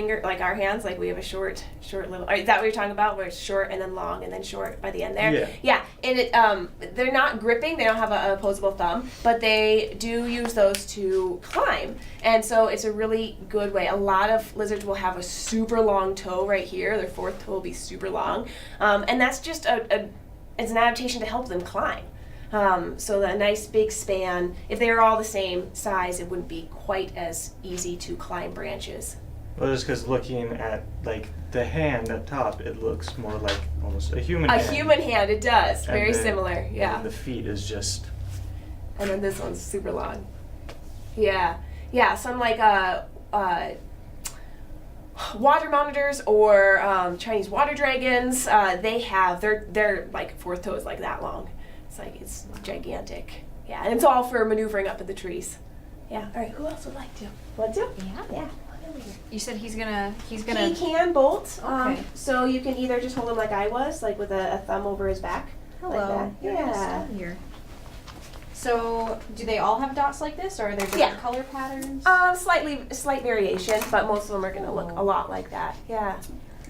B: our hands. Like we have a short little. Is that what you're talking about? Where it's short and then long and then short by the end there.
F: Yeah.
B: Yeah, and they're not gripping. They don't have an opposable thumb, but they do use those to climb. And so it's a really good way. A lot of lizards will have a super long toe right here. Their fourth toe will be super long, and that's just it's an adaptation to help them climb. So a nice big span. If they were all the same size, it wouldn't be quite as easy to climb branches.
F: Well, just because looking at like the hand up top, it looks more like almost a human hand.
B: A human hand, it does.
F: And
B: Very
F: then-
B: similar, yeah.
F: And the feet is just.
B: And then this one's super long. Yeah, some like water monitors or Chinese water dragons. They have their like fourth toe is like that long. It's gigantic. Yeah, and it's all for maneuvering up in the trees. Yeah. All right. Who else would like to? Want to?
D: Yeah.
B: Yeah. Come on over here.
D: You said he's gonna.
B: He can bolt.
D: Okay.
B: So you can either just hold him like I was, like with a thumb over his back.
D: Hello.
B: Like that.
D: You're gonna
B: Yeah.
D: stand here. So, do they all have dots like this, or are there different
B: Yeah.
D: color patterns?
B: Slight variation, but most of them are gonna look a lot like that. Yeah.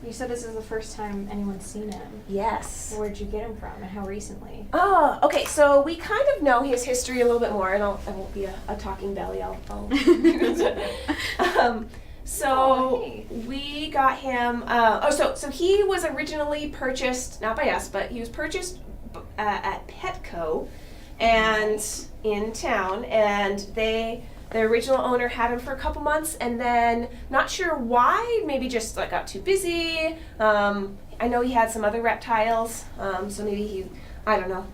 D: You said this is the first time anyone's seen him.
B: Yes.
D: Where'd you get him from, and how recently?
B: Oh, okay. So we kind of know his history a little bit more, and I won't be a talking belly. I'll so
D: Oh, hey.
B: we got him. So he was originally purchased, not by us, but he was purchased at Petco, and in town, and the original owner had him for a couple months, and then not sure why, maybe just like got too busy. I know he had some other reptiles, so maybe I don't know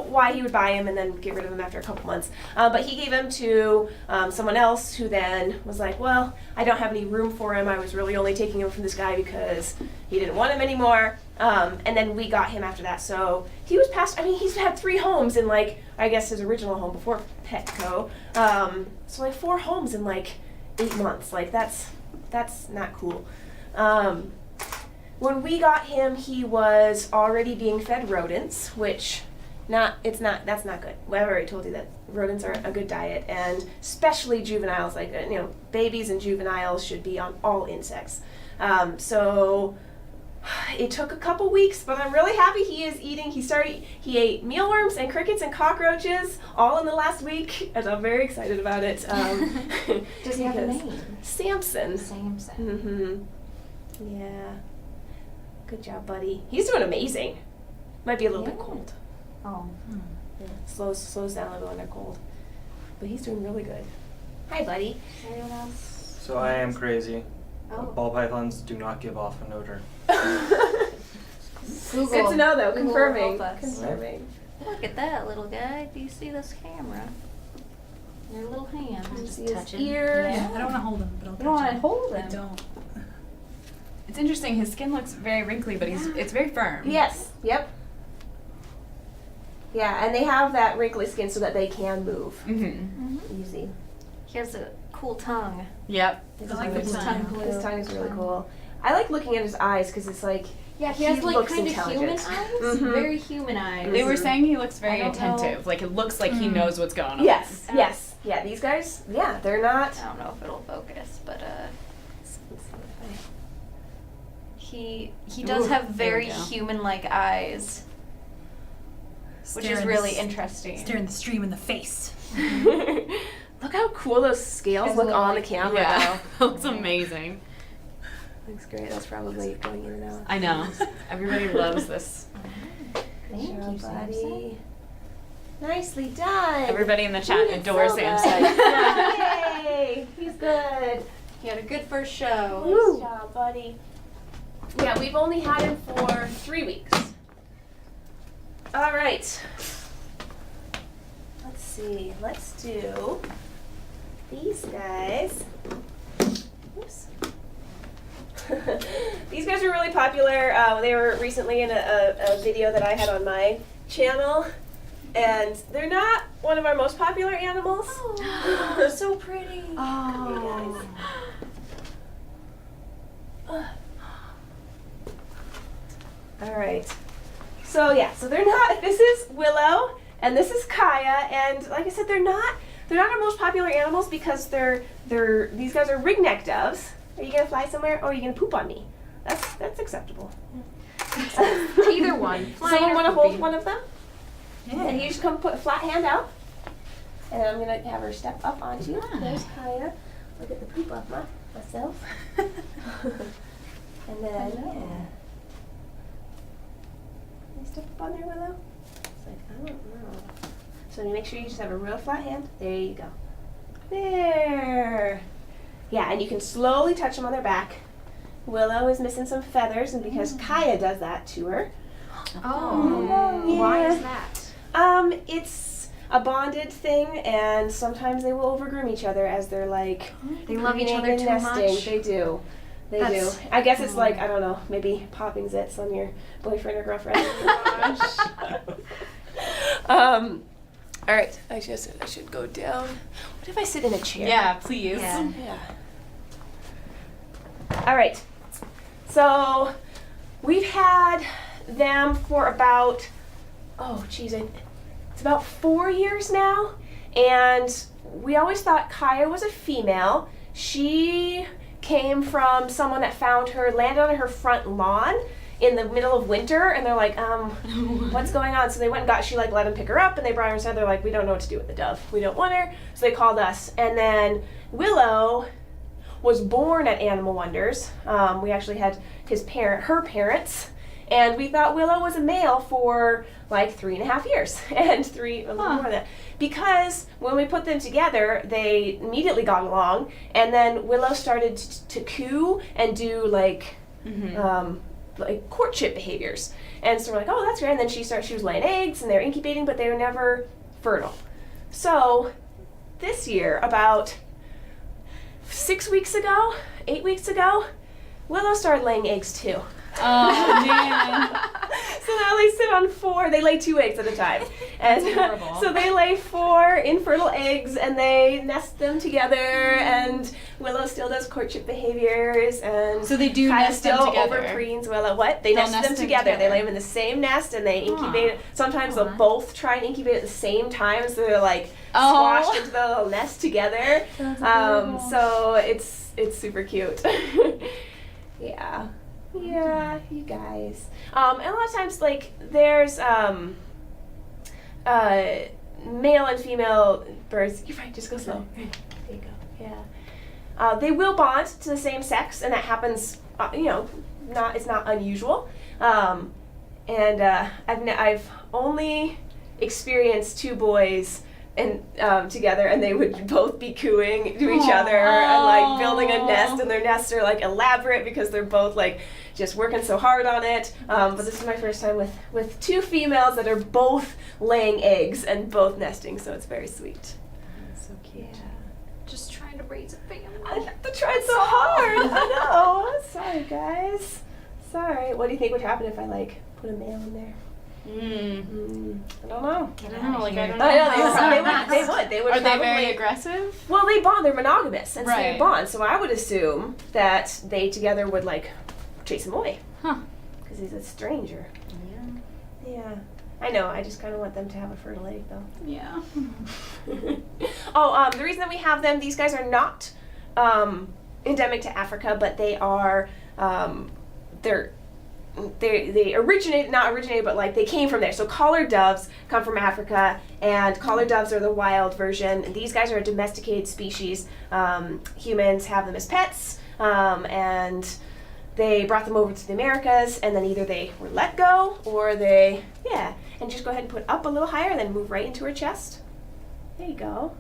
B: why he would buy him and then get rid of him after a couple months. But he gave him to someone else who then was like, well, I don't have any room for him. I was really only taking him from this guy because he didn't want him anymore. And then we got him after that. So he was he's had 3 homes in I guess his original home before Petco. So 4 homes in 8 months. That's not cool. When we got him, he was already being fed rodents, which that's not good. Well, I've already told you that rodents aren't a good diet, and especially juveniles, babies and juveniles should be on all insects. So it took a couple weeks, but I'm really happy he is eating. He ate mealworms and crickets and cockroaches all in the last week, and I'm very excited about it.
D: Does he have a name?
B: Samson.
D: Samson.
B: Yeah. Good job, buddy. He's doing amazing. Might be a little bit
D: Yeah.
B: cold.
D: Oh.
B: Yeah. Slows down a little when they're cold. But he's doing really good. Hi, buddy.
D: Anyone else?
F: So I am crazy.
D: Oh.
F: Ball pythons do not give off an odor.
D: Google.
B: Good to know, though.
D: Google
B: Confirming.
D: help us.
B: Confirming.
E: Look at that little guy. Do you see this camera?
D: Your little hands.
B: Can you
E: Just
B: see his
E: touching.
B: ear?
G: I don't want to hold him, but I'll touch
D: You don't want to
G: him.
D: hold
G: I
D: him.
G: don't.
C: It's interesting. His skin looks very wrinkly, but it's very firm.
B: Yes. Yep. Yeah, and they have that wrinkly skin so that they can move
C: Mm-hmm.
B: easy.
E: He has a cool tongue.
C: Yep.
G: I like the
D: His
G: blue.
D: tongue glue.
B: His tongue is really cool. I like looking at his eyes because it's
D: Yeah, he
B: He
D: has
B: looks
D: kind of human
B: intelligent.
D: eyes.
B: Mhm.
D: Very human eyes.
C: They were saying he looks very
D: I don't know.
C: attentive. Like it looks like he knows what's going on.
B: yes, yes, yeah. These guys, yeah, they're not.
E: I don't know if it'll focus, but he does
C: Ooh,
E: have
C: there we
E: very
C: go.
E: human-like eyes, which is
G: Staring
E: really
G: this-
E: interesting.
G: Staring the stream in the face.
B: Look how cool those scales
D: His
B: look
D: little,
B: on the
D: like,
B: camera.
C: Yeah.
B: though.
C: Looks amazing.
B: Looks great. That's probably going in and out.
C: I know. Everybody loves this.
D: Thank
B: Good
D: you,
B: job,
D: Samson.
B: buddy. Nicely done.
C: Everybody in the chat
B: You did
C: adores
B: so good.
C: Samson.
B: Yay! He's good.
D: He had a good first show.
B: Nice job, buddy. Yeah, we've only had him for 3 weeks. All right. Let's see. Let's do these guys. Oops. These guys are really popular. They were recently in a video that I had on my channel, and they're not one of our most popular animals.
E: Oh, so pretty.
B: Oh. All right. So they're not. This is Willow, and this is Kaya, and like I said, they're not our most popular animals because these guys are ringneck doves. Are you gonna fly somewhere, or are you gonna poop on me? That's acceptable.
D: Either one.
B: Someone want to hold
D: pooping.
B: one of them? And you just come put a flat hand out, and I'm gonna have her step up onto you. There's Kaya. Look at the poop of myself. And then yeah. Can you step up on there, Willow? It's like I don't know. So you make sure you just have a real flat hand. There you go. There. Yeah, and you can slowly touch them on their back. Willow is missing some feathers, and because Kaya does that to her.
D: Oh.
B: Yeah.
D: Why is that?
B: It's a bonded thing, and sometimes they will overgroom each other as they're like
D: They love each
B: breeding
D: other
B: and
D: too
B: nesting.
D: much.
B: They do. They
D: That's-
B: do. I guess it's like, I don't know, maybe popping zits on your boyfriend or girlfriend. All right. I should go down. What if I sit in a chair?
C: Yeah, please.
E: Yeah.
B: Yeah. All right. So we've had them for about, it's about 4 years now, and we always thought Kaya was a female. She came from someone that found her, landed on her front lawn in the middle of winter, and they're like, what's going on? So they went and she let them pick her up, and they brought her inside. They're like, we don't know what to do with the dove. We don't want her. So they called us. And then Willow was born at Animal Wonders. We actually had her parents, and we thought Willow was a male for like 3.5 years, and a little more than that. Because when we put them together, they immediately got along, and then Willow started to coo and do like courtship behaviors. And so we're like, oh, that's great. And then she was laying eggs, and they were incubating, but they were never fertile. So this year, about 8 weeks ago, Willow started laying eggs too.
C: Oh, man.
B: So now they sit on 4. They lay 2 eggs at a time. And so they lay 4 infertile eggs, and they nest them together, and Willow still does courtship behaviors, and
C: So they do
B: Kaya
C: nest them
B: still
C: together.
B: overpreens Willow. What? They
C: They'll
B: nest them together. They lay them in the same nest, and they incubate. Sometimes they'll both try and incubate at the same time, so they're like squashed into the little nest together. So it's super cute. Yeah. Yeah, you guys. And a lot of times, there's male and female birds. You're right, just go slow. There you go, yeah. They will bond to the same sex, and that happens, it's not unusual. And I've only experienced 2 boys together, and they would both be cooing to each other and building a nest, and their nests are elaborate because they're both just working so hard on it. But this is my first time with 2 females that are both laying eggs and both nesting, so it's very sweet.
C: That's so cute.
B: Yeah.
D: Just trying to raise a family.
B: I have to try so hard. I know. Sorry, guys. Sorry. What do you think would happen if I put a male in there? I don't know.
C: I don't know.
B: They would.
C: Are they
B: probably,
C: very aggressive?
B: Well, they bond. They're monogamous, and so they
C: Right.
B: bond. So I would assume that they together would chase him away.
C: Huh.
B: Because he's a stranger. Yeah. I know. I just kind of want them to have a fertile egg, though.
C: Yeah.
B: The reason that we have them, these guys are not endemic to Africa, but they are. They not originated, but they came from there. So collared doves come from Africa, and collared doves are the wild version. And these guys are a domesticated species. Humans have them as pets, and they brought them over to the Americas, and then either they were let go, or and just go ahead and put up a little higher, and then move right into her chest. There you go.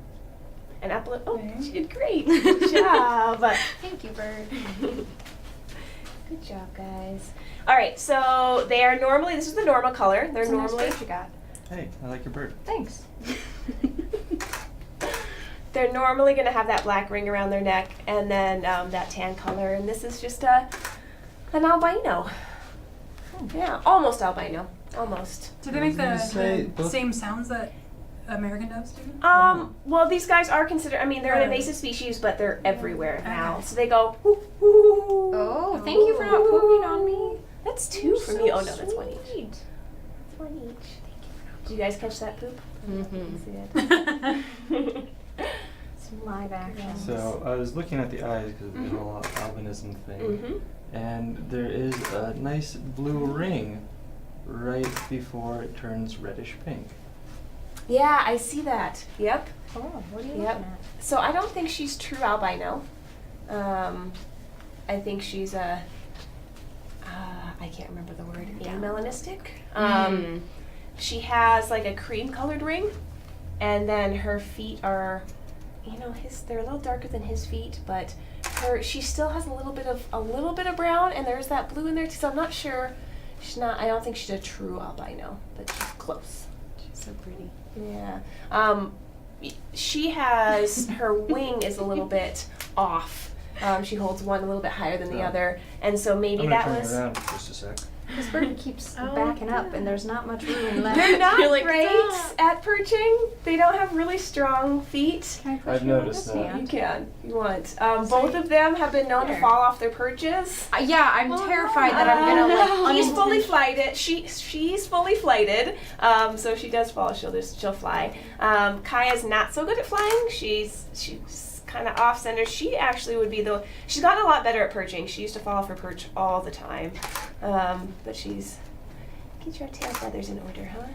B: And up a little. Oh, she did great. Good job.
D: Thank you, bird.
B: Good job, guys. All right, so they are normally, this is the normal color. They're normally,
D: you got.
F: Hey, I like your bird.
D: Thanks.
B: they're normally going to have that black ring around their neck, and then that tan color. And this is just an albino. Yeah, almost albino. Almost.
G: Do they make
F: Say
G: the
F: both-
G: same sounds that American doves do?
B: Well, these guys are considered, they're an invasive species, but they're everywhere now.
G: Okay.
B: So they go, whoo, whoo.
D: Oh, thank you for not pooping on me.
B: That's 2 for me. Oh, no, that's 1 each. That's 1 each. Thank you for not. Did you guys catch that poop?
C: Mm-hmm.
D: Some live action.
F: So I was looking at the eyes because of the whole albinism thing,
B: Mm-hmm.
F: and there is a nice blue ring right before it turns reddish pink.
B: Yeah, I see that. Yep.
D: Oh, what are you
B: Yep.
D: looking at?
B: So I don't think she's true albino. I think she's I can't remember the word, amelanistic. She has a cream-colored ring, and then her feet are, they're a little darker than his feet, but she still has a little bit of brown, and there's that blue in there too. So I'm not sure. I don't think she's a true albino, but she's close.
C: She's so pretty.
B: Yeah. She has, her wing is a little bit off. She holds one a little bit higher than the
F: Oh.
B: other, and so maybe
F: I'm
B: that
F: gonna turn
B: was.
F: it around for just a sec.
D: This bird keeps backing up, and there's not much room left.
B: They're not
C: You're like,
B: great
C: "Stop."
B: at perching. They don't have really strong feet.
D: Can I push
F: I've
D: you on
F: noticed
D: this
F: that.
D: hand?
B: You can. You want. Both of them have been known to
D: There.
B: fall off their perches.
D: Yeah, I'm terrified that I'm gonna like
B: He's fully flighted. She's fully flighted. So if she does fall, she'll fly. Kaya's not so good at flying. She's kind of off center. She actually would be she's gotten a lot better at perching. She used to fall off her perch all the time. But get your tail feathers in order, huh?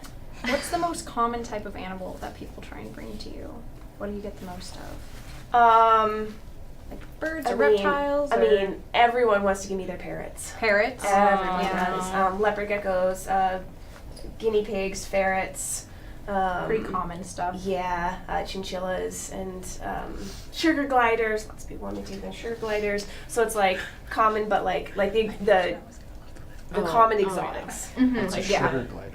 D: What's the most common type of animal that people try and bring to you? What do you get the most of? Like birds or reptiles?
B: I
D: or
B: mean, everyone wants to give me their parrots.
D: parrots?
B: Everyone
D: Yeah.
B: does. Leopard geckos, guinea pigs, ferrets.
D: Pretty common stuff.
B: Yeah, chinchillas and sugar gliders. Lots of people want me to do their sugar gliders. So it's like common, but like the common exotics.
D: Mm-hmm.
F: It's a
B: yeah.
F: sugar glider.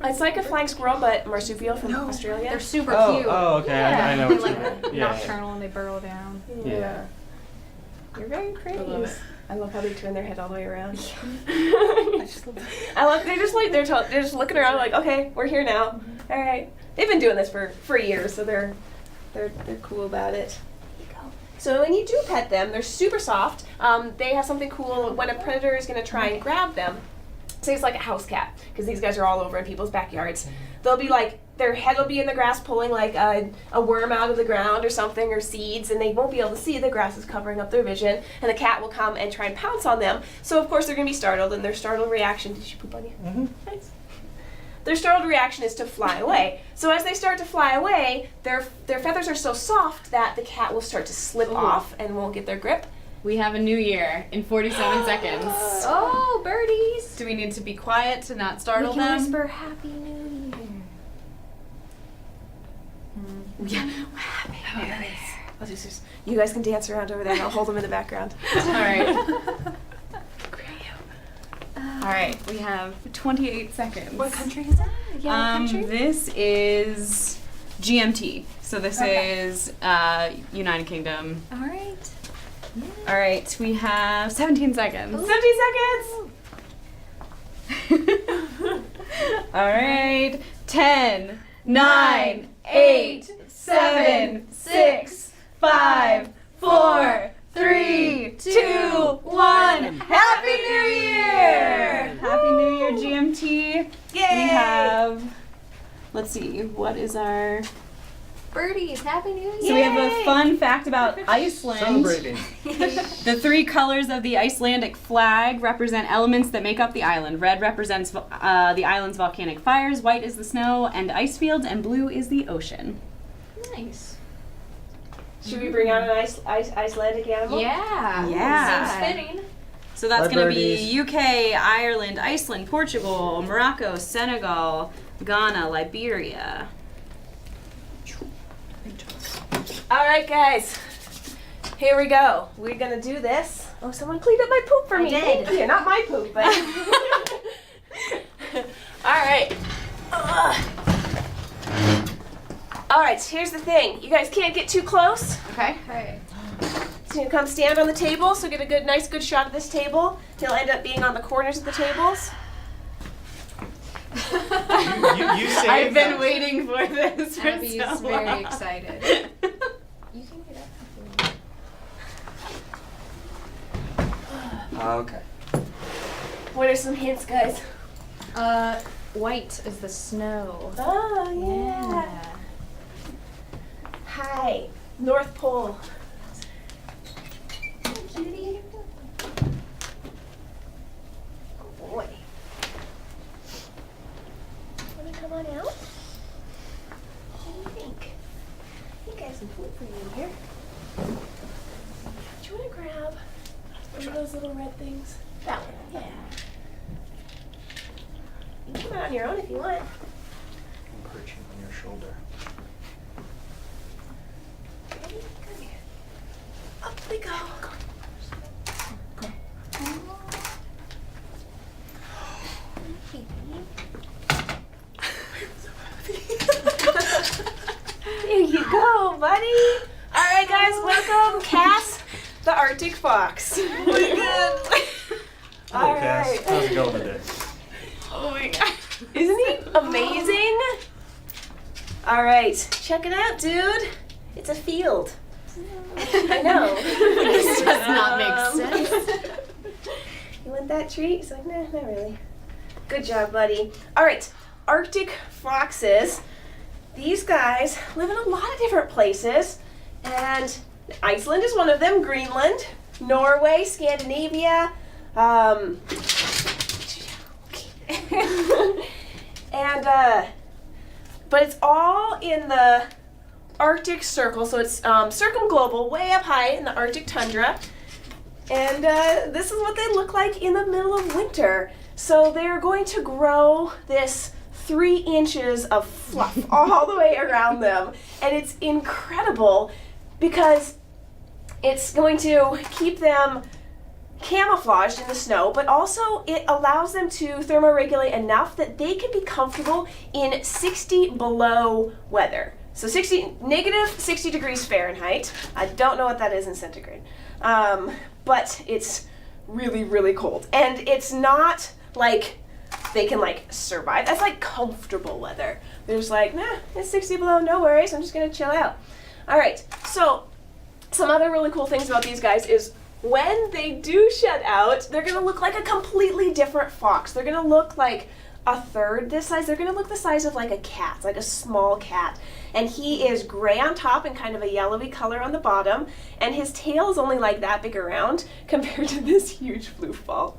B: It's like a flying squirrel, but marsupial from Australia.
D: They're super
F: Oh,
D: cute.
F: oh, okay.
D: Yeah.
F: I know
D: They're
F: what you
D: like
F: mean. Yeah,
D: nocturnal and they burrow down.
F: Yeah.
B: You're very pretty.
C: I love it.
B: I love how they turn their head all the way around. I love. They're just like they're just looking around like, okay, we're here now. All right. They've been doing this for years, so they're cool about it. So when you do pet them, they're super soft. They have something cool when a predator is going to try and grab them. Say it's like a house cat, because these guys are all over in people's backyards. They'll be like, their head will be in the grass pulling like a worm out of the ground or something, or seeds, and they won't be able to see. The grass is covering up their vision, and the cat will come and try and pounce on them. So of course they're going to be startled, and their startled reaction, did she poop on you?
F: Mm-hmm.
B: Nice. Their startled reaction is to fly away. So as they start to fly away, their feathers are so soft that the cat will start to slip off and won't get their grip.
C: We have a new year in 47 seconds.
D: Oh, birdies!
C: Do we need to be quiet to not
D: We
C: startle
D: can
C: them?
D: whisper Happy New Year.
C: Yeah.
B: I'll you guys can dance around over there, and I'll hold them in the background.
C: All right. All right. We have 28 seconds.
G: What country is that?
C: This is GMT. So this is United Kingdom.
D: All right.
C: All right. We have 17 seconds.
B: 17 seconds!
C: All right. 10, 9, 8, 7, 6, 5, 4, 3, 2, 1. Happy New Year! Happy New Year, GMT.
B: Yay!
C: We have, let's see, what is our...
D: Birdies, Happy New Year!
C: So we have a fun fact about Iceland.
F: Celebrating.
C: The three colors of the Icelandic flag represent elements that make up the island. Red represents the island's volcanic fires, white is the snow and ice fields, and blue is the ocean.
D: Nice.
B: Should we bring out an Icelandic animal?
D: Yeah.
C: Yeah.
D: Seems fitting.
C: So that's
F: Bye,
C: going to
F: birdies.
C: be UK, Ireland, Iceland, Portugal, Morocco, Senegal, Ghana, Liberia.
B: All right, guys. Here we go. We're gonna do this. Oh, someone cleaned up my poop for me.
E: did.
B: Thank you. Not my poop, but. All right. All right. So here's the thing. You guys can't get too close.
C: Okay.
D: Okay.
B: He's gonna come stand on the table, so get a nice good shot of this table. He'll end up being on the corners of the tables.
F: You saved
C: I've been
F: us.
C: waiting for this for
D: Abby's
C: so
D: very
C: long.
D: excited. You can get up.
F: Okay.
B: What are some hints, guys?
D: White is the snow.
B: Oh yeah. Hi, North Pole. Hi, cutie. Oh boy. Want to come on out? What do you think? I think I have some food for you in here. Do you want to grab one of those little red things? That one, yeah. You can come out on your own if you want.
F: I'm perching on your shoulder.
B: Ready? Come here. Up we go. There you go, buddy. All right, guys, welcome, Cass, the Arctic fox.
F: Hello,
B: All
F: Cass.
B: right.
F: How's it going today?
C: Oh my god.
B: Isn't he amazing? All right, check it out, dude. It's a field. I know.
C: This does not make sense.
B: You want that treat? He's like, nah, not really. Good job, buddy. All right, Arctic foxes. These guys live in a lot of different places, and Iceland is one of them, Greenland, Norway, Scandinavia, and but it's all in the Arctic Circle, so it's circumglobal, way up high in the Arctic tundra, and this is what they look like in the middle of winter. So they're going to grow this 3 inches of fluff all the way around them, and it's incredible because it's going to keep them camouflaged in the snow, but also it allows them to thermoregulate enough that they can be comfortable in 60 below weather. So negative 60 degrees Fahrenheit. I don't know what that is in centigrade, but it's really, really cold, and it's not like they can like survive. That's like comfortable weather. They're just like, nah, it's 60 below, no worries, I'm just gonna chill out. All right, so some other really cool things about these guys is when they do shed out, they're gonna look like a completely different fox. They're gonna look like a third this size. They're gonna look the size of like a cat, like a small cat. And he is gray on top and kind of a yellowy color on the bottom, and his tail is only like that big around compared to this huge floofball.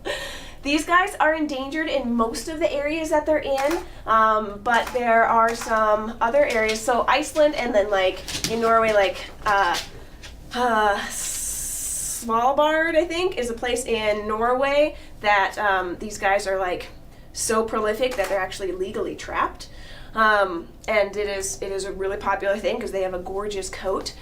B: These guys are endangered in most of the areas that they're in, but there are some other areas. So Iceland, and then like in Norway, like Svalbard, I think, is a place in Norway that these guys are like so prolific that they're actually legally trapped. And it is a really popular thing because they have a gorgeous coat.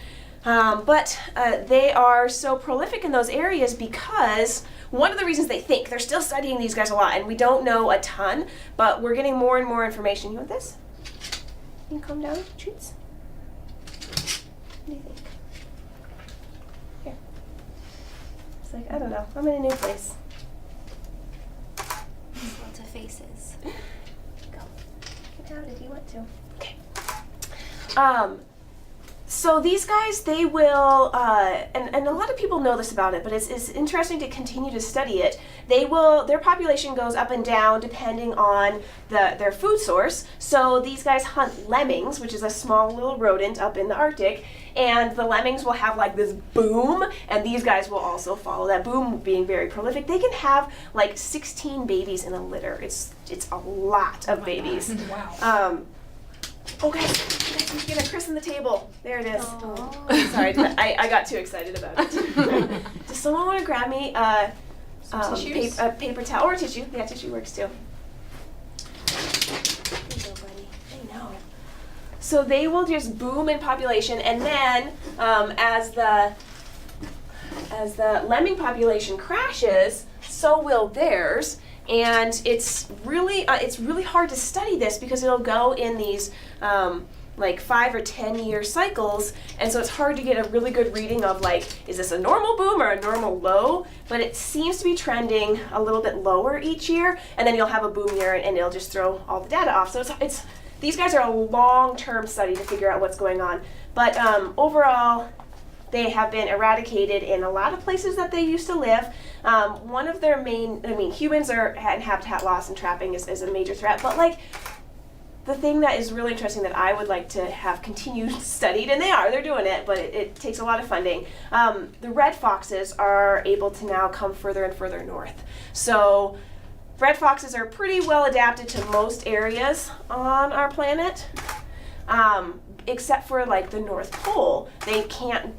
B: But they are so prolific in those areas because one of the reasons they think, they're still studying these guys a lot, and we don't know a ton, but we're getting more and more information. You want this? You can calm down, treats? What do you think? Here. It's like, I don't know, I'm in a new place.
E: Lots of faces.
B: Go. Get out if you want to. Okay. So these guys, they will, and a lot of people know this about it, but it's interesting to continue to study it. Their population goes up and down depending on their food source. So these guys hunt lemmings, which is a small little rodent up in the Arctic, and the lemmings will have like this boom, and these guys will also follow that boom, being very prolific. They can have like 16 babies in a litter. It's a lot of babies.
G: Wow.
B: Okay, I'm gonna christen the table. There it is.
E: Oh.
B: Sorry, I got too excited about it. Does someone want to grab me
G: tissues?
B: a paper towel or tissue? Yeah, tissue works too. Here you go, buddy. I know. So they will just boom in population, and then as the lemming population crashes, so will theirs. And it's really hard to study this because it'll go in these like 5 or 10 year cycles, and so it's hard to get a really good reading of like, is this a normal boom or a normal low? But it seems to be trending a little bit lower each year, and then you'll have a boom year and it'll just throw all the data off. So it's these guys are a long-term study to figure out what's going on. But overall, they have been eradicated in a lot of places that they used to live. One of their humans are and habitat loss and trapping is a major threat, but like the thing that is really interesting that I would like to have continued studied, and they're doing it, but it takes a lot of funding. The red foxes are able to now come further and further north. So red foxes are pretty well adapted to most areas on our planet. Except for like the North Pole, they can't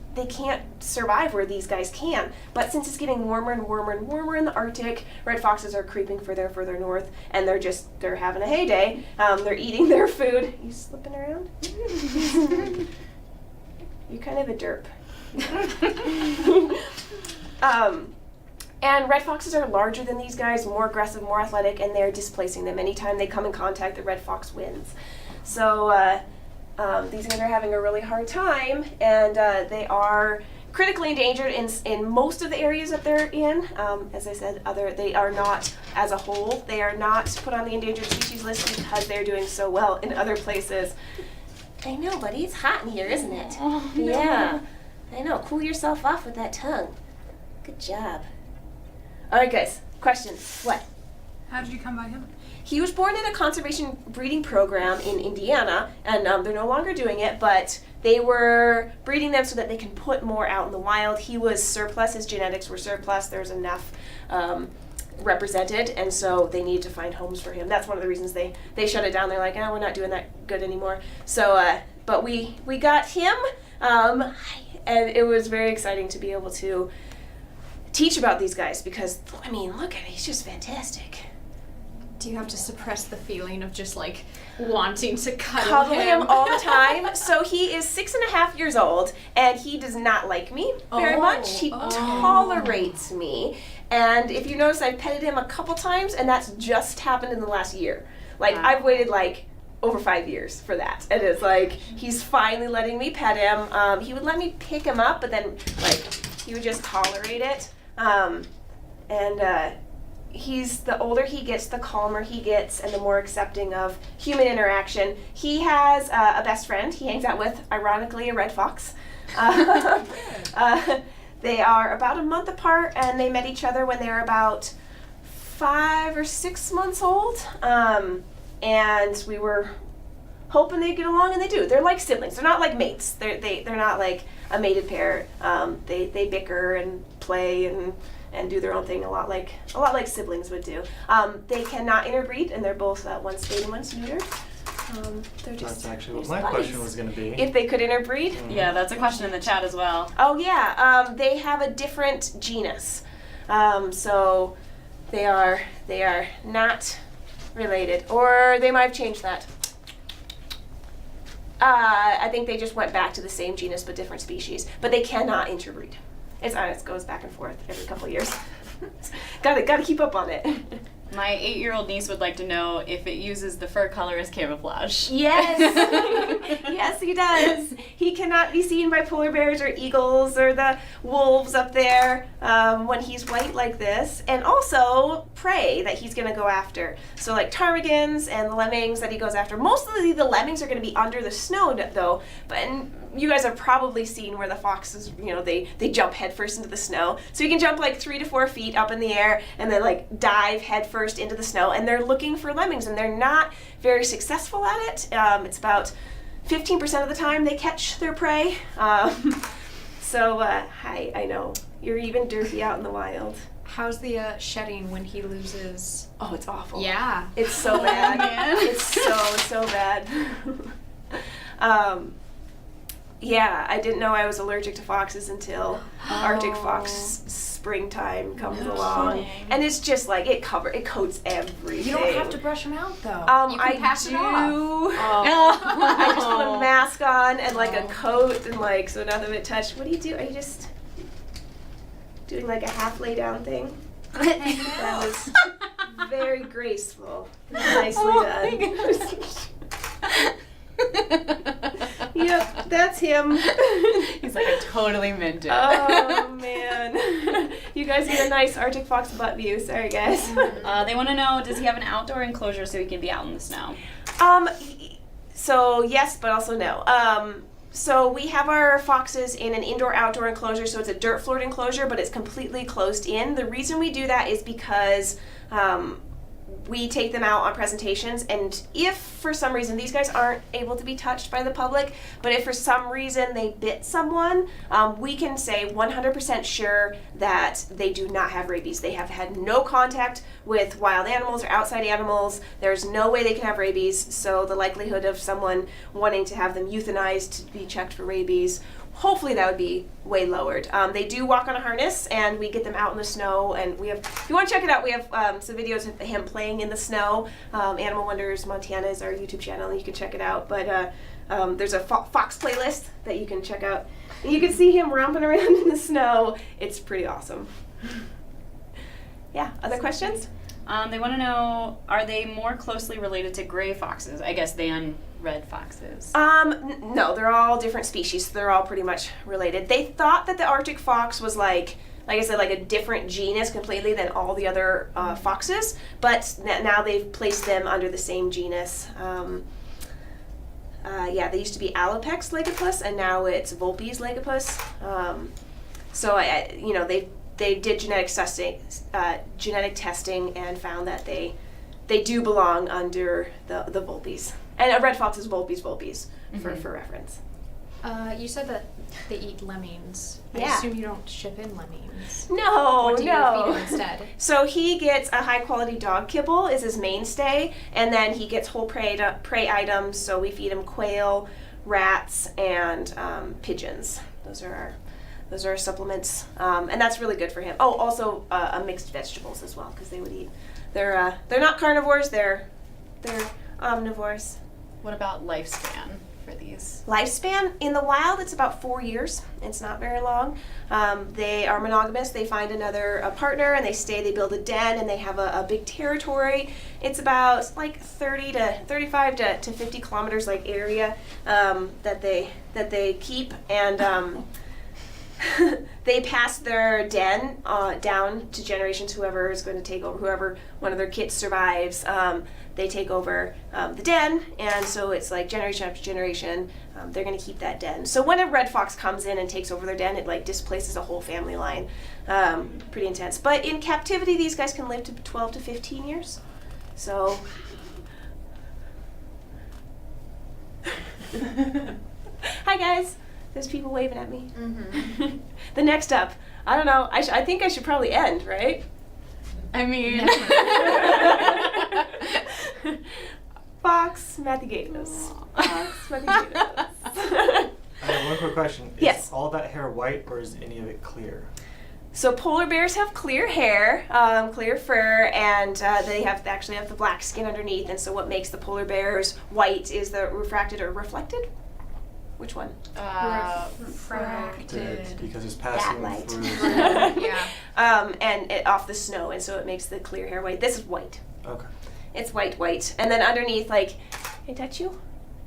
B: survive where these guys can. But since it's getting warmer and warmer and warmer in the Arctic, red foxes are creeping further and further north, and they're having a heyday. They're eating their food. You slipping around? You're kind of a derp. And red foxes are larger than these guys, more aggressive, more athletic, and they're displacing them. Anytime they come in contact, the red fox wins. So these guys are having a really hard time, and they are critically endangered in most of the areas that they're in. As I said, they are not, as a whole, they are not put on the endangered species list because they're doing so well in other places. I know, buddy, it's hot in here, isn't it?
C: Oh, no.
B: Yeah, I know. Cool yourself off with that tongue. Good job. All right, guys, questions. What?
H: How did you come by him?
B: He was born in a conservation breeding program in Indiana, and they're no longer doing it, but they were breeding them so that they can put more out in the wild. He was surplus, his genetics were surplus, there was enough represented, and so they needed to find homes for him. That's one of the reasons they shut it down. They're like, oh, we're not doing that good anymore. So, but we got him, and it was very exciting to be able to teach about these guys because, I mean, look at it, he's just fantastic.
D: Do you have to suppress the feeling of just like wanting to
B: cuddle him all the time? So he is 6.5 years old, and he does not like me very much. He tolerates me, and if you notice, I've petted him a couple times, and that's just happened in the last year. Like, I've waited like over 5 years for that, and it's like he's finally letting me pet him. He would let me pick him up, but then like he would just tolerate it, he's, the older he gets, the calmer he gets, and the more accepting of human interaction. He has a best friend he hangs out with, ironically, a red fox. They are about a month apart, and they met each other when they were about 5 or 6 months old. And we were hoping they'd get along, and they do. They're like siblings. They're not like mates. They're not like a mated pair. They bicker and play and do their own thing a lot like siblings would do. They cannot interbreed, and they're both one spayed and one's neutered. They're just,
F: that's actually what my question was going to be.
B: If they could interbreed?
C: Yeah, that's a question in the chat as well.
B: Oh yeah, they have a different genus, so they are not related, or they might have changed that. I think they just went back to the same genus but different species, but they cannot interbreed. It goes back and forth every couple years. gotta keep up on it.
C: My 8-year-old niece would like to know if it uses the fur color as camouflage.
B: Yes! Yes, he does. He cannot be seen by polar bears or eagles or the wolves up there when he's white like this. And also prey that he's going to go after. So like ptarmigans and the lemmings that he goes after. Mostly the lemmings are going to be under the snow though. But you guys have probably seen where the foxes, they jump headfirst into the snow. So you can jump like 3 to 4 feet up in the air and then like dive headfirst into the snow, and they're looking for lemmings, and they're not very successful at it. It's about 15% of the time they catch their prey. Hi, I know. You're even dirty out in the wild.
D: How's the shedding when he loses?
B: Oh, it's awful.
D: Yeah.
B: It's so bad. It's so bad. Yeah, I didn't know I was allergic to foxes until Arctic fox springtime comes along, and it's just like it coats everything.
D: You don't have to brush them out though. You can
B: I
D: pass
B: do.
D: it off.
B: I just put a mask on and like a coat and like so none of it touched. What do you do? Are you just doing like a half lay down thing? That was very graceful. Nicely done. Yep, that's him.
C: He's like, I totally meant it.
B: Oh man. You guys get a nice Arctic fox butt view. Sorry guys.
C: They want to know, does he have an outdoor enclosure so he can be out in the snow?
B: So yes, but also no. So we have our foxes in an indoor-outdoor enclosure, so it's a dirt-floored enclosure, but it's completely closed in. The reason we do that is because we take them out on presentations, and if for some reason these guys aren't able to be touched by the public, but if for some reason they bit someone, we can say 100% sure that they do not have rabies. They have had no contact with wild animals or outside animals. There's no way they can have rabies, so the likelihood of someone wanting to have them euthanized to be checked for rabies, hopefully that would be way lowered. They do walk on a harness, and we get them out in the snow, and we have, if you want to check it out, we have some videos of him playing in the snow. Animal Wonders Montana is our YouTube channel, and you can check it out. But there's a fox playlist that you can check out. And you can see him romping around in the snow. It's pretty awesome. Yeah, other questions?
C: They want to know, are they more closely related to gray foxes, I guess, than red foxes?
B: No, they're all different species. They're all pretty much related. They thought that the Arctic fox was like I said, like a different genus completely than all the other foxes, but now they've placed them under the same genus. Yeah, they used to be Alopex legipus, and now it's Vulpes legipus. So you know, they did genetic testing and found that they do belong under the Vulpes. And a red fox is Vulpes for reference.
D: You said that they eat lemmings.
B: Yeah.
D: I assume you don't ship in lemmings.
B: No,
D: What do you
B: no.
D: feed him instead?
B: So he gets a high quality dog kibble is his mainstay, and then he gets whole prey items. So we feed him quail, rats, and pigeons. Those are our supplements, and that's really good for him. Oh, also mixed vegetables as well, because they would eat. They're not carnivores. They're omnivores.
C: What about lifespan for these?
B: Lifespan in the wild, it's about 4 years. It's not very long. They are monogamous. They find a partner and they stay. They build a den and they have a big territory. It's about like 35 to 50 kilometers like area that they keep, and they pass their den down to generations. Whoever is going to take over, whoever one of their kids survives, they take over the den, and so it's like generation after generation, they're going to keep that den. So when a red fox comes in and takes over their den, it like displaces a whole family line. Pretty intense. But in captivity, these guys can live to 12 to 15 years. So. Hi guys. There's people waving at me. Mm-hmm. The next up, I don't know. I think I should probably end, right?
C: I mean,
B: Fox Mathigatos. Fox Mathigatos.
F: I have one quick question.
B: Yes.
F: Is all that hair white, or is any of it clear?
B: So polar bears have clear hair, clear fur, and they actually have the black skin underneath. And so what makes the polar bears white is the refracted or reflected. Which one?
C: refracted.
F: Because it's
B: That
F: passing
B: light.
F: through.
C: Yeah.
B: And off the snow, and so it makes the clear hair white. This is white.
F: Okay.
B: It's white. And then underneath, like, can I touch you?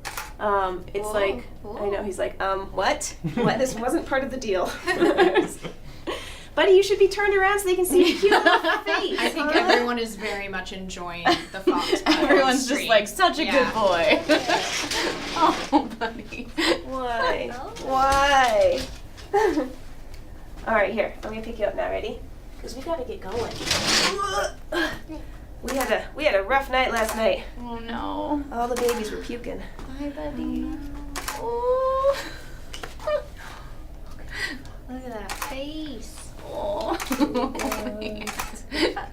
B: It's
D: Whoa.
B: like,
D: Whoa.
B: I know, he's like, what? What? This wasn't part of the deal. Buddy, you should be turned around so they can see your cute little face.
D: I think everyone is very much enjoying the fox.
C: Everyone's just like, such a good boy. Oh, buddy.
B: Why? Why? All right, here. I'm gonna pick you up now. Ready? Because we gotta get going. We had a rough night last night.
C: Oh no.
B: All the babies were puking.
C: Bye, buddy.
B: Oh.
E: Look at that face.
C: Oh.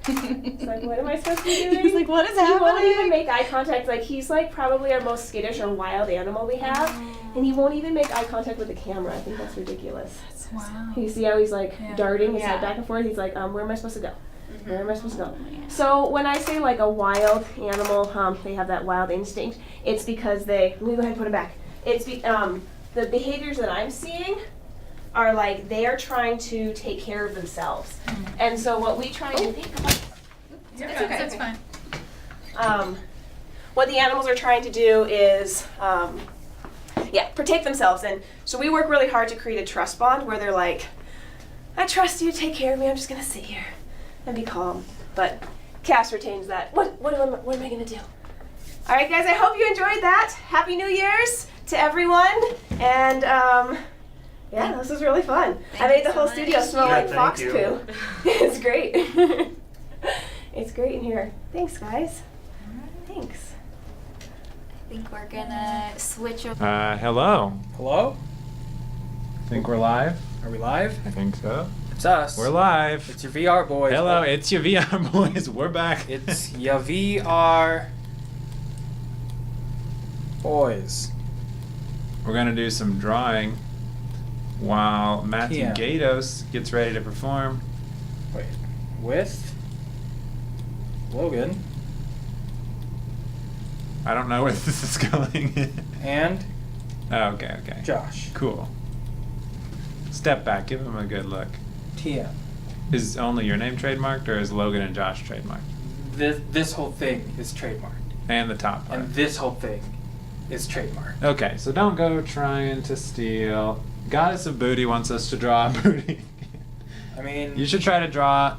B: It's like, what am I supposed to be doing?
C: He's like, what is
B: He won't even
C: happening?
B: make eye contact. Like, he's like probably our most skittish or wild animal we have, and he won't even make eye contact with the camera. I think that's ridiculous.
H: Wow.
B: You see how he's like
H: Yeah.
B: darting his
C: Yeah.
B: head back and forth? He's like, where am I supposed to go? Where am I supposed to go? So when I say like a wild animal, they have that wild instinct. It's because let me go ahead and put it back. It's the behaviors that I'm seeing are like they are trying to take care of themselves, and so what we try to
H: That's fine.
B: what the animals are trying to do is protect themselves, and so we work really hard to create a trust bond where they're like, I trust you, take care of me, I'm just gonna sit here and be calm. But Cass retains that. What am I gonna do? All right, guys, I hope you enjoyed that. Happy New Year's to everyone, and yeah, this was really fun. I made the whole studio smell
F: Yeah,
B: like
F: thank
B: fox
F: you.
B: poo. It's great. It's great in here. Thanks, guys. Thanks.
E: I think we're gonna switch over.
I: Hello.
J: Hello?
I: Think we're live?
J: Are we live?
I: I think so.
J: It's us.
I: We're live.
J: It's your VR boys.
I: Hello, it's your VR boys. We're back.
J: It's your VR boys.
I: We're gonna do some drawing while Matthew
J: Yeah.
I: Gatos gets ready to perform.
J: Wait. With Logan
I: I don't know where this is going.
J: and
I: Oh, okay.
J: Josh.
I: Cool. Step back. Give him a good look.
J: TM.
I: Is only your name trademarked, or is Logan and Josh trademarked?
J: This whole thing is trademarked.
I: And the top part.
J: And this whole thing is trademark.
I: Okay, so don't go trying to steal. Goddess of Booty wants us to draw a booty.
J: I mean,
I: You should try to draw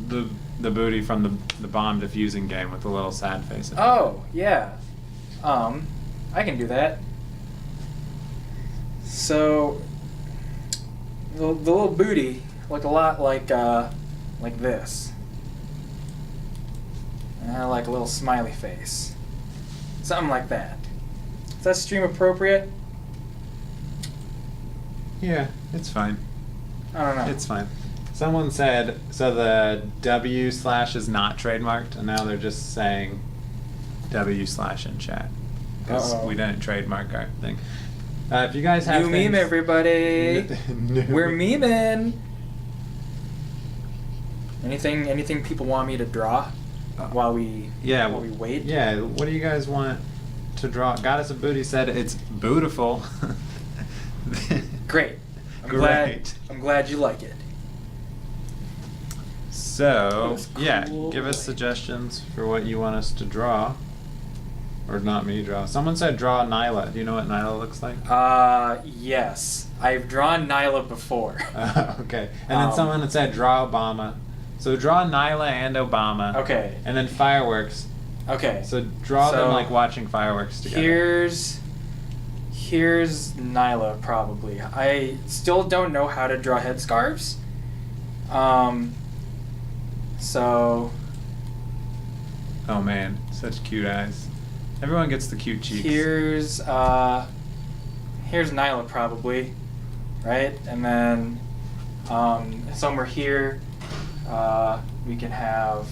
I: the booty from the bomb defusing game with a little sad face.
J: oh yeah, I can do that. So the little booty look a lot like this. And like a little smiley face, something like that. Is that stream appropriate?
I: Yeah, it's fine.
J: I don't know.
I: It's fine. Someone said, so the W/ is not trademarked, and now they're just saying W/ in chat. Because
J: Uh-oh.
I: we didn't trademark our thing. If you guys have
J: New meme,
I: things-
J: everybody.
I: New
J: We're
I: meme.
J: memeing. Anything people want me to draw while we wait?
I: Yeah, what do you guys want to draw? Goddess of Booty said it's beautiful.
J: Great.
I: Great.
J: I'm glad you like it.
I: So,
J: That's
I: yeah,
J: cool.
I: give us suggestions for what you want us to draw. Or not me draw. Someone said draw Nyla. Do you know what Nyla looks like?
J: Yes. I've drawn Nyla before.
I: Okay. And then someone had said draw Obama. So draw Nyla and Obama.
J: Okay.
I: And then fireworks.
J: Okay.
I: So draw them
J: So,
I: like watching fireworks together.
J: Here's Nyla probably. I still don't know how to draw headscarves. So
I: Oh man, such cute eyes. Everyone gets the cute cheeks.
J: here's Nyla probably, right? And then somewhere here we can have,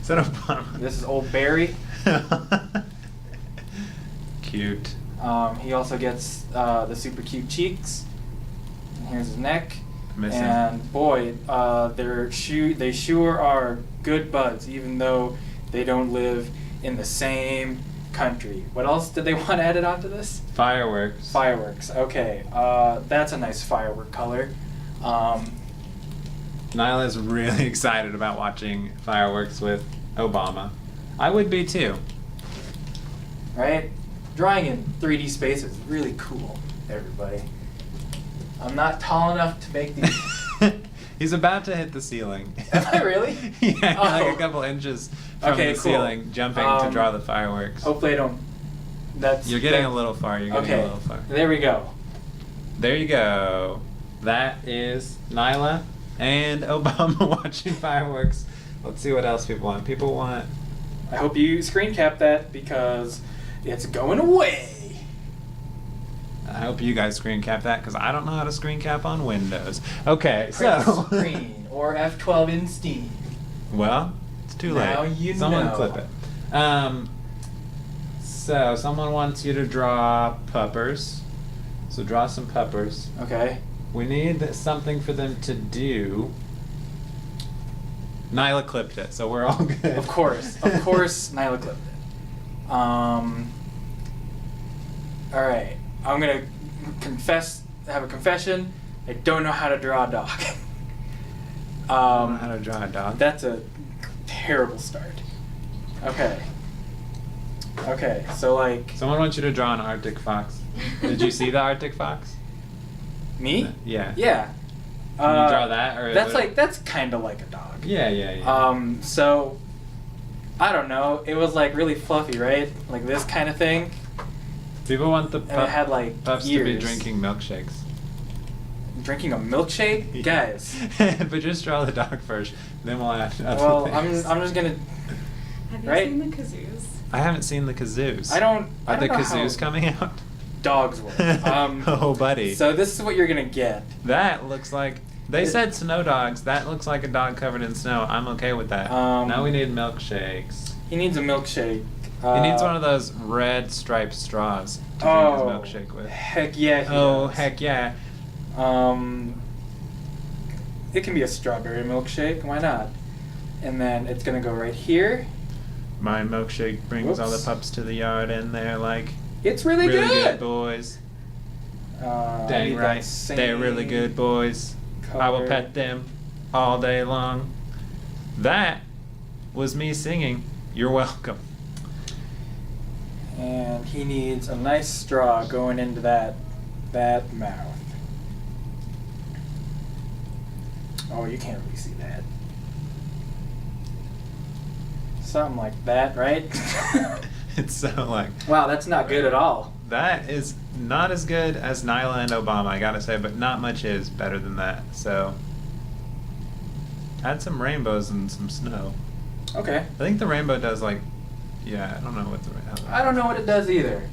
I: Is that Obama?
J: this is Old Barry.
I: Cute.
J: He also gets the super cute cheeks. And here's his neck.
I: Missing.
J: And boy, they sure are good buds, even though they don't live in the same country. What else did they want added onto this?
I: Fireworks.
J: Fireworks. Okay, that's a nice firework color.
I: Nyla's really excited about watching fireworks with Obama. I would be too.
J: Right? Drawing in 3D space is really cool, everybody. I'm not tall enough to make these.
I: He's about to hit the ceiling.
J: Am I really?
I: Yeah,
J: Oh.
I: like a couple inches from
J: Okay,
I: the
J: cool.
I: ceiling, jumping to
J: Um,
I: draw the fireworks.
J: Hopefully I don't.
I: You're getting a little far. You're getting
J: Okay,
I: a little far.
J: there we go.
I: There you go. That is Nyla and Obama watching fireworks. Let's see what else people want. People want.
J: I hope you screen cap that because it's going away.
I: I hope you guys screen cap that because I don't know how to screen cap on Windows. Okay,
J: Press
I: so.
J: screen or F12 in Steam.
I: Well, it's too late.
J: Now you
I: Someone
J: know.
I: clip it. So someone wants you to draw puppers. So draw some puppers.
J: Okay.
I: We need something for them to do. Nyla clipped it, so we're all good.
J: Of course, Nyla clipped it. All right, I'm gonna have a confession. I don't know how to draw a dog.
I: I don't know how to draw a dog.
J: That's a terrible start. Okay. Okay, so like
I: Someone wants you to draw an Arctic fox. Did you see the Arctic fox?
J: me?
I: Yeah.
J: Yeah.
I: Can you draw that, or
J: That's kind of like a dog.
I: Yeah.
J: So I don't know. It was like really fluffy, right? Like this kind of thing.
I: People want the
J: And it had like
I: pups
J: ears.
I: to be drinking milkshakes.
J: Drinking a milkshake, guys.
I: But just draw the dog first, then we'll add other
J: Well,
I: things.
J: I'm just gonna.
C: Have you
J: Right?
C: seen the kazoos?
I: I haven't seen the kazoos.
J: I don't
I: Are the
J: know
I: kazoos
J: how
I: coming out?
J: dogs work.
I: Oh, buddy.
J: So this is what you're gonna get.
I: That looks like they said snow dogs. That looks like a dog covered in snow. I'm okay with that. Now we need milkshakes.
J: He needs a milkshake.
I: He needs one of those red striped straws to drink his milkshake with.
J: Heck yeah. He does.
I: Heck yeah.
J: It can be a strawberry milkshake. Why not? And then it's gonna go right here.
I: My milkshake brings all the
J: Whoops.
I: pups to the yard and they're like
J: It's really,
I: good boys.
J: I
I: Dang
J: need that
I: right. They're really
J: same
I: good boys. I will
J: color.
I: pet them all day long. That was me singing. You're welcome.
J: And he needs a nice straw going into that mouth. Oh, you can't really see that. Something like that, right?
I: It's so like.
J: Wow, that's not good at all.
I: That is not as good as Nyla and Obama, I gotta say, but not much is better than that. So, add some rainbows and some snow.
J: Okay.
I: I think the rainbow does like, yeah, I don't know what the rainbow.
J: I don't know what it does either.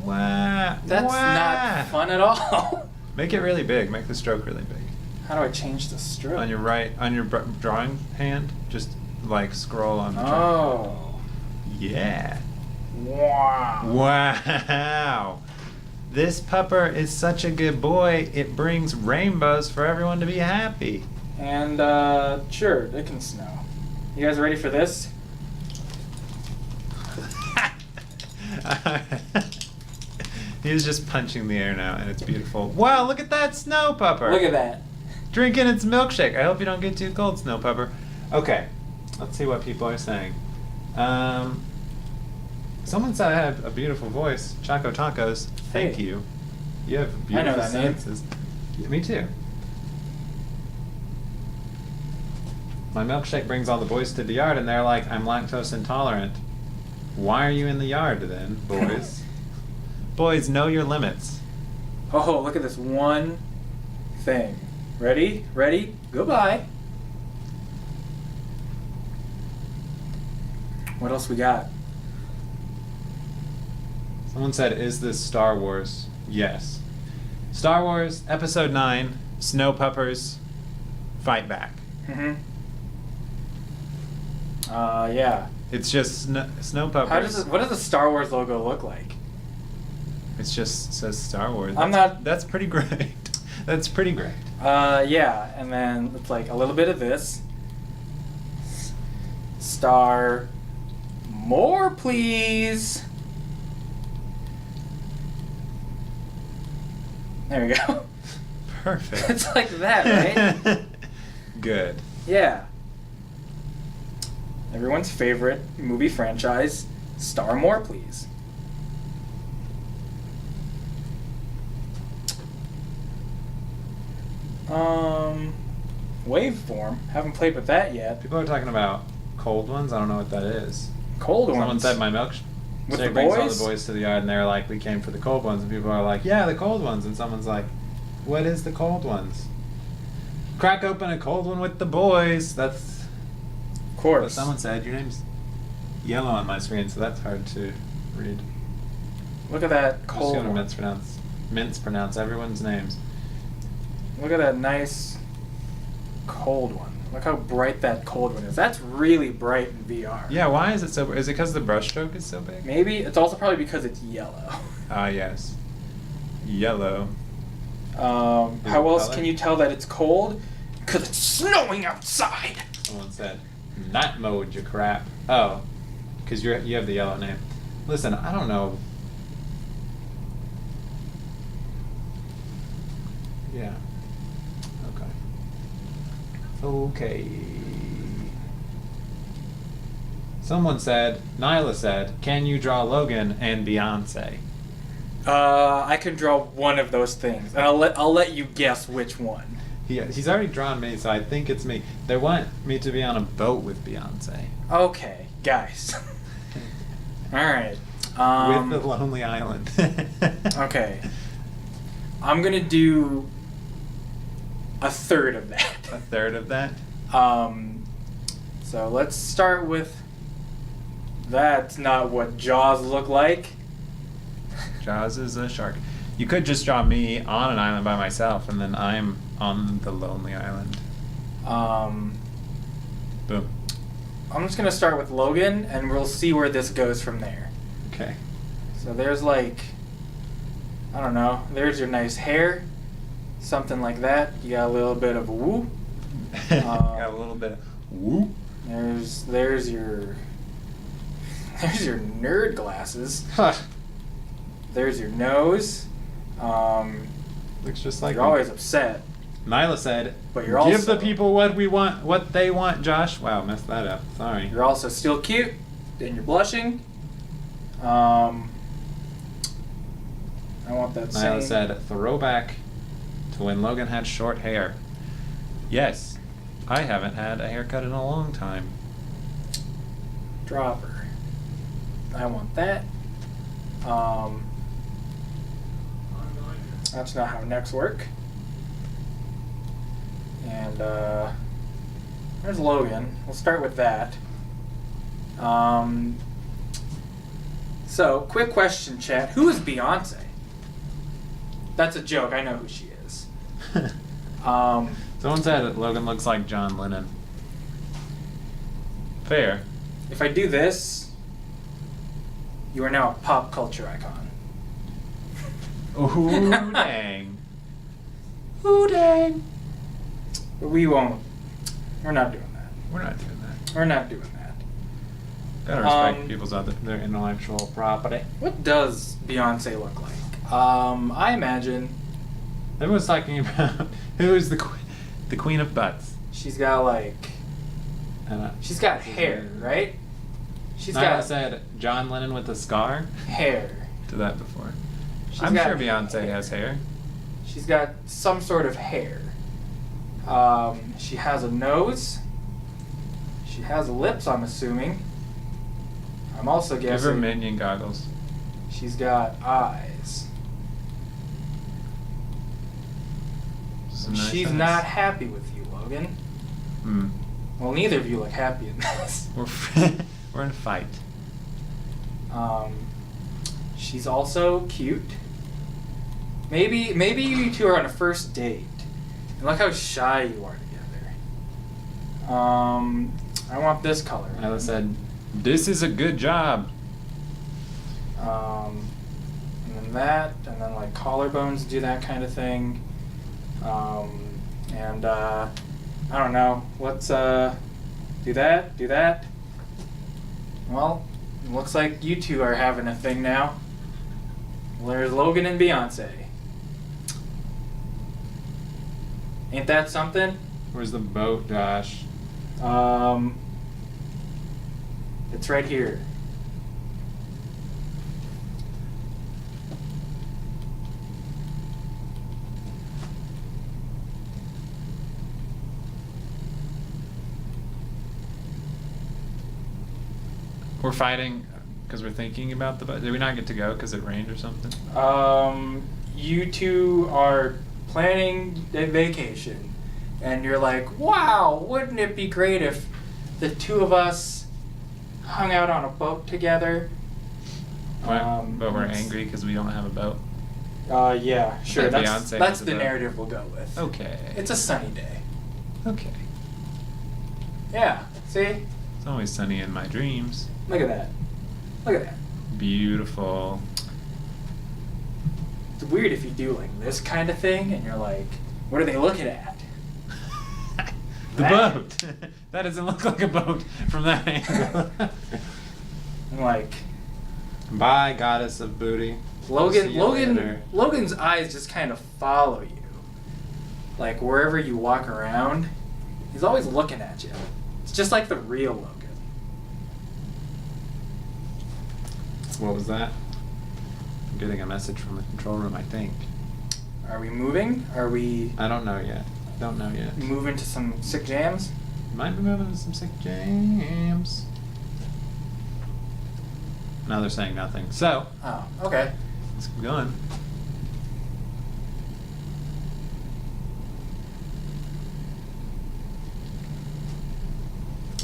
I: Wow.
J: That's not fun at all.
I: Make it really big. Make the stroke really big.
J: How do I change the stroke?
I: On your drawing hand, just like scroll on the drawing.
J: Oh.
I: Yeah.
J: Wow.
I: Wow. This pupper is such a good boy. It brings rainbows for everyone to be happy.
J: And sure, it can snow. You guys ready for this?
I: He was just punching the air now, and it's beautiful. Wow, look at that snow pupper.
J: Look at that.
I: Drinking its milkshake. I hope you don't get too cold, snow pupper. Okay, let's see what people are saying. Someone said I have a beautiful voice. Choco Tacos. Thank
J: Hey.
I: you. You have
J: I know
I: beautiful
J: that name.
I: senses. Yeah, me too. My milkshake brings all the boys to the yard, and they're like, I'm lactose intolerant. Why are you in the yard then, boys? Boys, know your limits.
J: Oh, look at this one thing. Ready? Ready? Goodbye. What else we got?
I: Someone said, is this Star Wars? Yes. Star Wars, Episode 9, Snow Puppers, Fight Back.
J: Mm-hmm. Yeah.
I: It's just Snow Puppers.
J: What does the Star Wars logo look like?
I: It just says Star Wars. That's pretty great. That's pretty great.
J: Yeah, and then it's like a little bit of this. Star more, please. There we go.
I: Perfect.
J: It's like that, right?
I: Good.
J: Yeah. Everyone's favorite movie franchise, Star More, please. Waveform. Haven't played with that yet.
I: People are talking about cold ones. I don't know what that is.
J: Cold ones?
I: Someone said my milkshake
J: With the
I: brings all
J: boys?
I: the boys to the yard, and they're like, we came for the cold ones. And people are like, yeah, the cold ones. And someone's like, what is the cold ones? Crack open a cold one with the boys. That's
J: Of course.
I: what someone said. Your name's yellow on my screen, so that's hard to read.
J: Look at that
I: I'm just
J: cold
I: gonna
J: one.
I: mispronounce everyone's names.
J: Look at that nice cold one. Look how bright that cold one is. That's really bright in VR.
I: Yeah, why is it so? Is it because the brushstroke is so big?
J: Maybe. It's also probably because it's yellow.
I: Ah, yes. Yellow.
J: How
I: it
J: else
I: color?
J: can you tell that it's cold? Because it's snowing outside.
I: Someone said, night mode, you crap. Oh, because you have the yellow name. Listen, I don't know. Yeah. Okay. Someone said, Nyla said, can you draw Logan and Beyonce?
J: I can draw one of those things, and I'll let you guess which one.
I: He's already drawn me, so I think it's me. They want me to be on a boat with Beyonce.
J: Okay, guys. All right.
I: With the Lonely Island.
J: Okay. I'm gonna do a third of that.
I: A third of that?
J: So let's start with. That's not what Jaws look like.
I: Jaws is a shark. You could just draw me on an island by myself, and then I'm on the Lonely Island. Boom.
J: I'm just gonna start with Logan, and we'll see where this goes from there.
I: Okay.
J: So there's like, I don't know, there's your nice hair, something like that. You got a little bit of a woo.
I: Got a little bit of whoop.
J: There's your nerd glasses.
I: Huh.
J: There's your nose.
I: Looks just like
J: You're
I: me.
J: always upset.
I: Nyla said,
J: But you're
I: give
J: also-
I: the people what we want, what they want, Josh. Wow, messed that up. Sorry.
J: You're also still cute, and you're blushing. I want that
I: Nyla
J: same.
I: said, throwback to when Logan had short hair. Yes, I haven't had a haircut in a long time.
J: Dropper. I want that. That's not how necks work. And there's Logan. We'll start with that. So, quick question, chat. Who is Beyonce? That's a joke. I know who she is.
I: Someone said that Logan looks like John Lennon. Fair.
J: If I do this, you are now a pop culture icon.
I: Ooh, dang.
J: Ooh, dang. But we won't. We're not doing that.
I: We're not doing that.
J: We're not doing that.
I: Gotta respect people's their intellectual property.
J: What does Beyonce look like? I imagine
I: Everyone's talking about who is the queen of butts.
J: she's got like
I: And
J: she's got hair, right? She's
I: I
J: got
I: said John Lennon with a scar.
J: hair.
I: To that before.
J: She's
I: I'm
J: got
I: sure Beyonce has hair.
J: She's got some sort of hair. She has a nose. She has lips, I'm assuming. I'm also
I: Give her
J: guessing
I: minion goggles.
J: she's got eyes.
I: Some nice
J: She's
I: eyes.
J: not happy with you, Logan.
I: Hmm.
J: Well, neither of you look happy in this.
I: We're in a fight.
J: She's also cute. Maybe you two are on a first date. And look how shy you are together. I want this color.
I: Nyla said, "This is a good job."
J: And then that, and then like collarbones do that kind of thing. And I don't know. Let's do that. Well, it looks like you two are having a thing now. Well, there's Logan and Beyonce. Ain't that something?
I: Where's the boat, Josh?
J: It's right here.
I: We're fighting because we're thinking about the boat. Did we not get to go because it rained or something?
J: You two are planning a vacation, and you're like, wow, wouldn't it be great if the two of us hung out on a boat together?
I: But we're angry because we don't have a boat.
J: Yeah, sure.
I: But
J: That's
I: Beyonce has a
J: the
I: boat.
J: narrative we'll go with.
I: Okay.
J: It's a sunny day.
I: Okay.
J: Yeah, see?
I: It's always sunny in my dreams.
J: Look at that. Look at that.
I: Beautiful.
J: It's weird if you do like this kind of thing, and you're like, what are they looking at?
I: The
J: That.
I: boat. That doesn't look like a boat from that angle.
J: And like,
I: Bye, goddess of booty. See
J: Logan,
I: you later.
J: Logan's eyes just kind of follow you. Like wherever you walk around, he's always looking at you. It's just like the real Logan.
I: What was that? I'm getting a message from the control room, I think.
J: Are we moving? Are we
I: I don't know yet. Don't know yet.
J: moving to some sick jams?
I: Might be moving to some sick jams. Now they're saying nothing. So,
J: Oh, okay.
I: let's keep going.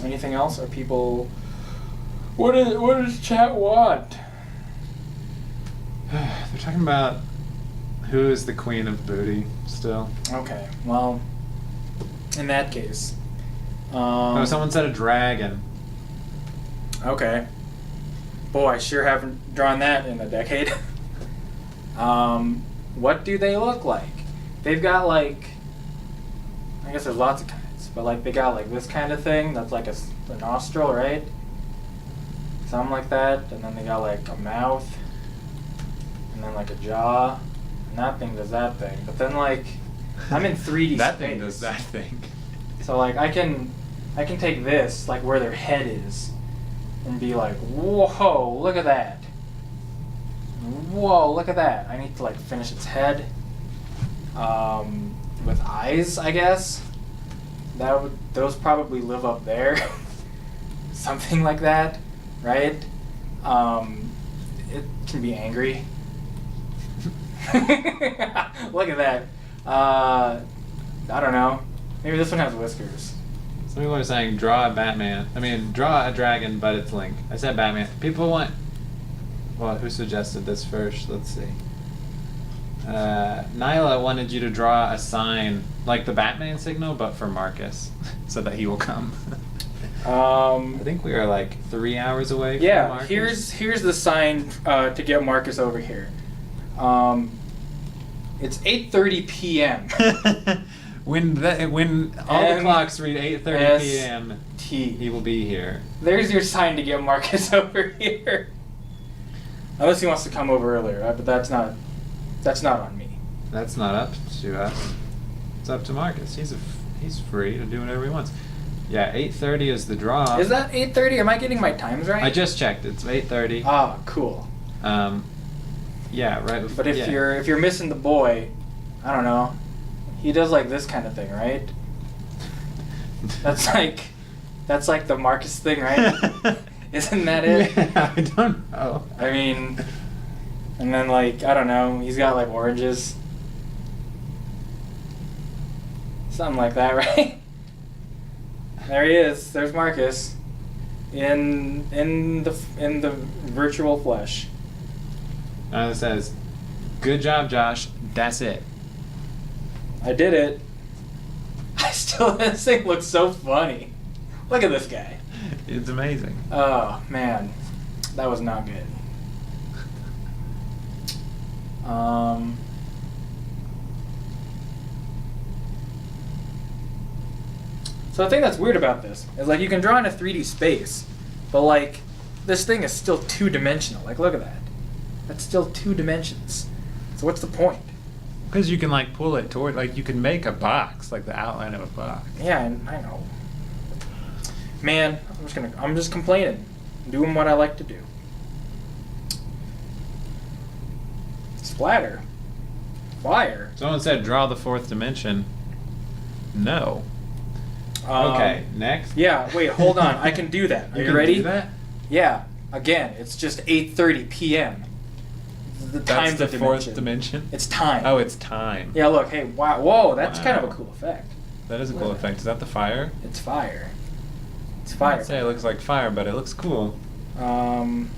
J: Anything else? Are people? What does chat want?
I: They're talking about who is the queen of booty still.
J: Okay. Well, in that case.
I: Oh, someone said a dragon.
J: Okay. Boy, I sure haven't drawn that in a decade. What do they look like? They've got like, I guess there's lots of kinds, but like they got like this kind of thing that's like a nostril, right? Something like that, and then they got like a mouth, and then like a jaw, and that thing does that thing. But then like, I'm in 3D
I: That
J: space.
I: thing does that thing.
J: So like I can take this, like where their head is, and be like, whoa, look at that. Whoa, look at that. I need to like finish its head. With eyes, I guess. Those probably live up there. Something like that, right? It can be angry. Look at that. I don't know. Maybe this one has whiskers.
I: Some people are saying draw a Batman. Draw a dragon, but it's Link. I said Batman. People want. Well, who suggested this first? Let's see. Nyla wanted you to draw a sign like the Batman signal, but for Marcus, so that he will come. I think we are like 3 hours away from Marcus.
J: Here's the sign to get Marcus over here. It's 8:30 p.m.
I: when all the clocks read 8:30 p.m.,
J: T.
I: he will be here.
J: There's your sign to get Marcus over here. Unless he wants to come over earlier, but that's not on me.
I: That's not up to us. It's up to Marcus. He's free to do whatever he wants. Yeah, 8:30 is the draw.
J: Is that 8:30? Am I getting my times right?
I: I just checked. It's 8:30.
J: Ah, cool.
I: Yeah, right.
J: But if you're missing the boy, I don't know. He does like this kind of thing, right? That's like the Marcus thing, right? Isn't that it?
I: Yeah, I don't know.
J: I mean, and then like I don't know. He's got like oranges, something like that, right? There he is. There's Marcus, in the virtual flesh.
I: It says, "Good job, Josh. That's it."
J: I did it. This thing looks so funny. Look at this guy.
I: It's amazing.
J: Oh man, that was not good. So the thing that's weird about this is like you can draw in a 3D space, but like this thing is still 2-dimensional. Like look at that. That's still 2 dimensions. So what's the point?
I: Because you can like pull it toward, like you can make a box, like the outline of a box.
J: Yeah, I know. Man, I'm just complaining, doing what I like to do. Splatter, fire.
I: Someone said draw the 4th dimension. No. Okay, next.
J: Yeah, wait, hold on. I can do that. Are you ready?
I: Do that?
J: Yeah. Again, it's just 8:30 p.m.
I: That's the 4th dimension?
J: It's time.
I: Oh, it's time.
J: Yeah, look, hey, wow, whoa, that's kind of a cool effect.
I: That is a cool effect. Is that the fire?
J: It's fire. It's
I: I
J: fire.
I: would say it looks like fire, but it looks cool. Someone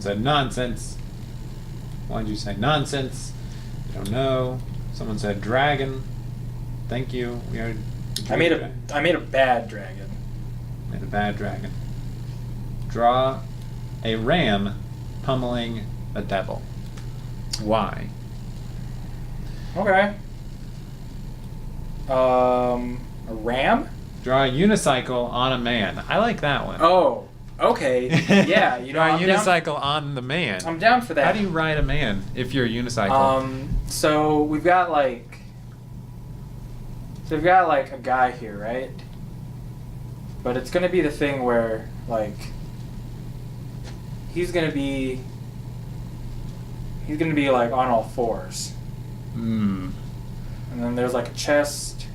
I: said nonsense. Why did you say nonsense? I don't know. Someone said dragon. Thank you. We are.
J: I made a bad dragon.
I: Made a bad dragon. Draw a ram pummeling a devil. Why?
J: Okay. A ram?
I: Draw a unicycle on a man. I like that one.
J: Oh, okay. Yeah, you know,
I: Draw a
J: I'm
I: unicycle on the man.
J: I'm down for that.
I: How do you ride a man if you're a unicycle?
J: So we've got like a guy here, right? But it's gonna be the thing where like he's gonna be like on all fours.
I: Hmm.
J: And then there's like a chest,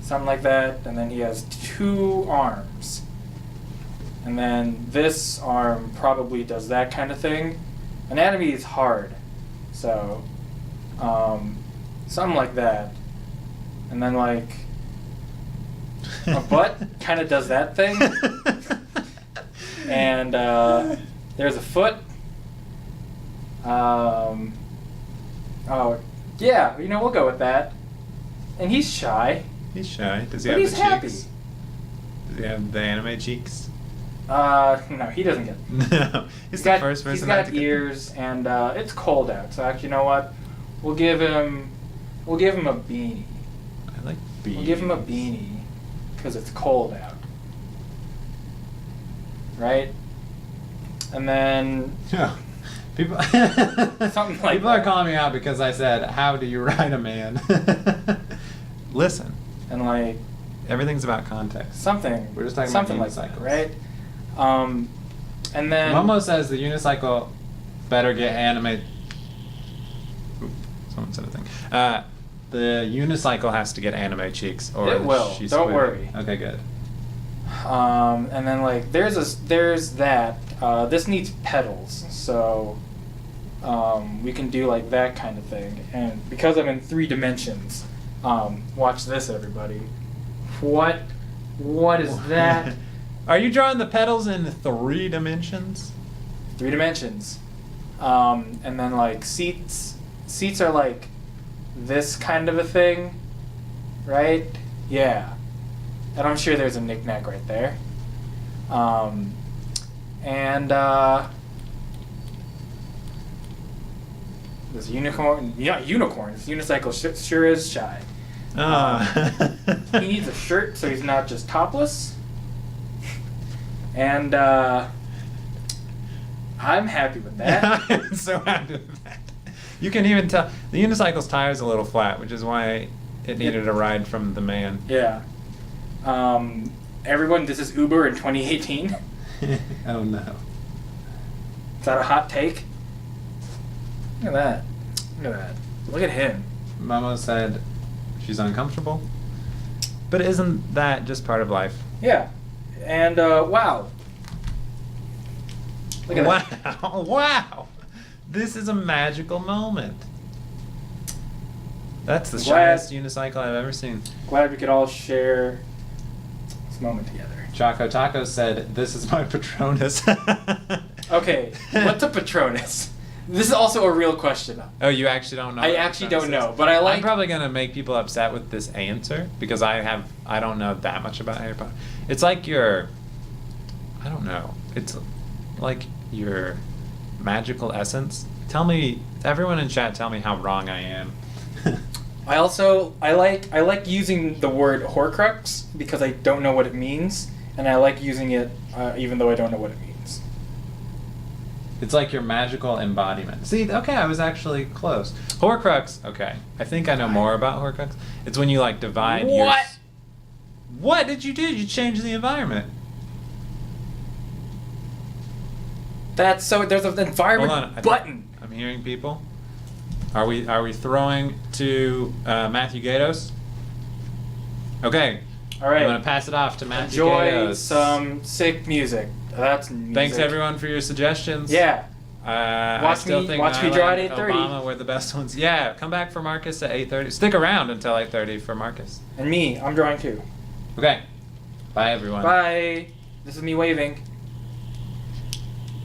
J: something like that, and then he has 2 arms. And then this arm probably does that kind of thing. Anatomy is hard, so something like that. And then like a butt kind of does that thing. And there's a foot. Oh, yeah, you know, we'll go with that. And he's shy.
I: He's shy. Does he
J: But
I: have
J: he's
I: the
J: happy.
I: cheeks? Does he have the anime cheeks?
J: No, he doesn't get them.
I: No. He's the first person
J: He's got
I: to get
J: ears, and it's cold out. So actually, you know what? We'll give him a beanie.
I: I like beanies.
J: We'll give him a beanie because it's cold out. Right? And then
I: Yeah. People,
J: something like
I: people are
J: that.
I: calling me out because I said, "How do you ride a man?" Listen,
J: And like
I: everything's about context.
J: something.
I: We're just talking
J: something
I: about
J: like that,
I: unicycles.
J: right? And then
I: Momo says the unicycle better get anime. Oop, someone said a thing. The unicycle has to get anime cheeks, or
J: It will.
I: she's
J: Don't
I: quitting.
J: worry.
I: Okay, good.
J: And then like there's that. This needs pedals, so we can do like that kind of thing. And because I'm in 3 dimensions, watch this, everybody. What is that?
I: Are you drawing the pedals in 3 dimensions?
J: 3 dimensions. And then like seats are like this kind of a thing, right? Yeah. And I'm sure there's a knick-knack right there. This unicorn, yeah, unicorn. This unicycle sure is shy. He needs a shirt so he's not just topless. And I'm happy with that.
I: I'm so happy with that. You can even tell the unicycle's tire's a little flat, which is why it needed a ride from the man.
J: Yeah. Everyone, this is Uber in 2018.
I: Oh no.
J: Is that a hot take? Look at that. Look at that. Look at him.
I: Momo said she's uncomfortable. But isn't that just part of life?
J: Yeah. And wow. Look at that.
I: Wow. Wow. This is a magical moment. That's the shyest unicycle I've ever seen.
J: Glad we could all share this moment together.
I: Choco Taco said, "This is my Patronus."
J: Okay, what's a Patronus? This is also a real question.
I: Oh, you actually don't know?
J: I
I: what
J: actually
I: Patronus
J: don't know,
I: is?
J: but I like.
I: I'm probably gonna make people upset with this answer because I don't know that much about Harry Potter. It's like your, I don't know. It's like your magical essence. Tell me, everyone in chat, tell me how wrong I am.
J: I like using the word Horcrux because I don't know what it means, and I like using it even though I don't know what it means.
I: It's like your magical embodiment. See, okay, I was actually close. Horcrux, okay. I think I know more about Horcrux. It's when you like divide your...
J: What?
I: What did you do? You changed the environment.
J: That's so. There's an environment
I: Hold on.
J: button.
I: I'm hearing people. Are we throwing to Matthew Gatos? Okay.
J: All right.
I: I'm gonna pass it off to Matthew
J: Enjoy
I: Gatos.
J: some sick music. That's music.
I: Thanks everyone for your suggestions.
J: Yeah.
I: I still think
J: watch me draw at
I: Nyla and
J: 8:30.
I: Obama were the best ones. Yeah, come back for Marcus at 8:30. Stick around until 8:30 for Marcus.
J: And me, I'm drawing too.
I: Okay. Bye everyone.
J: Bye. This is me waving.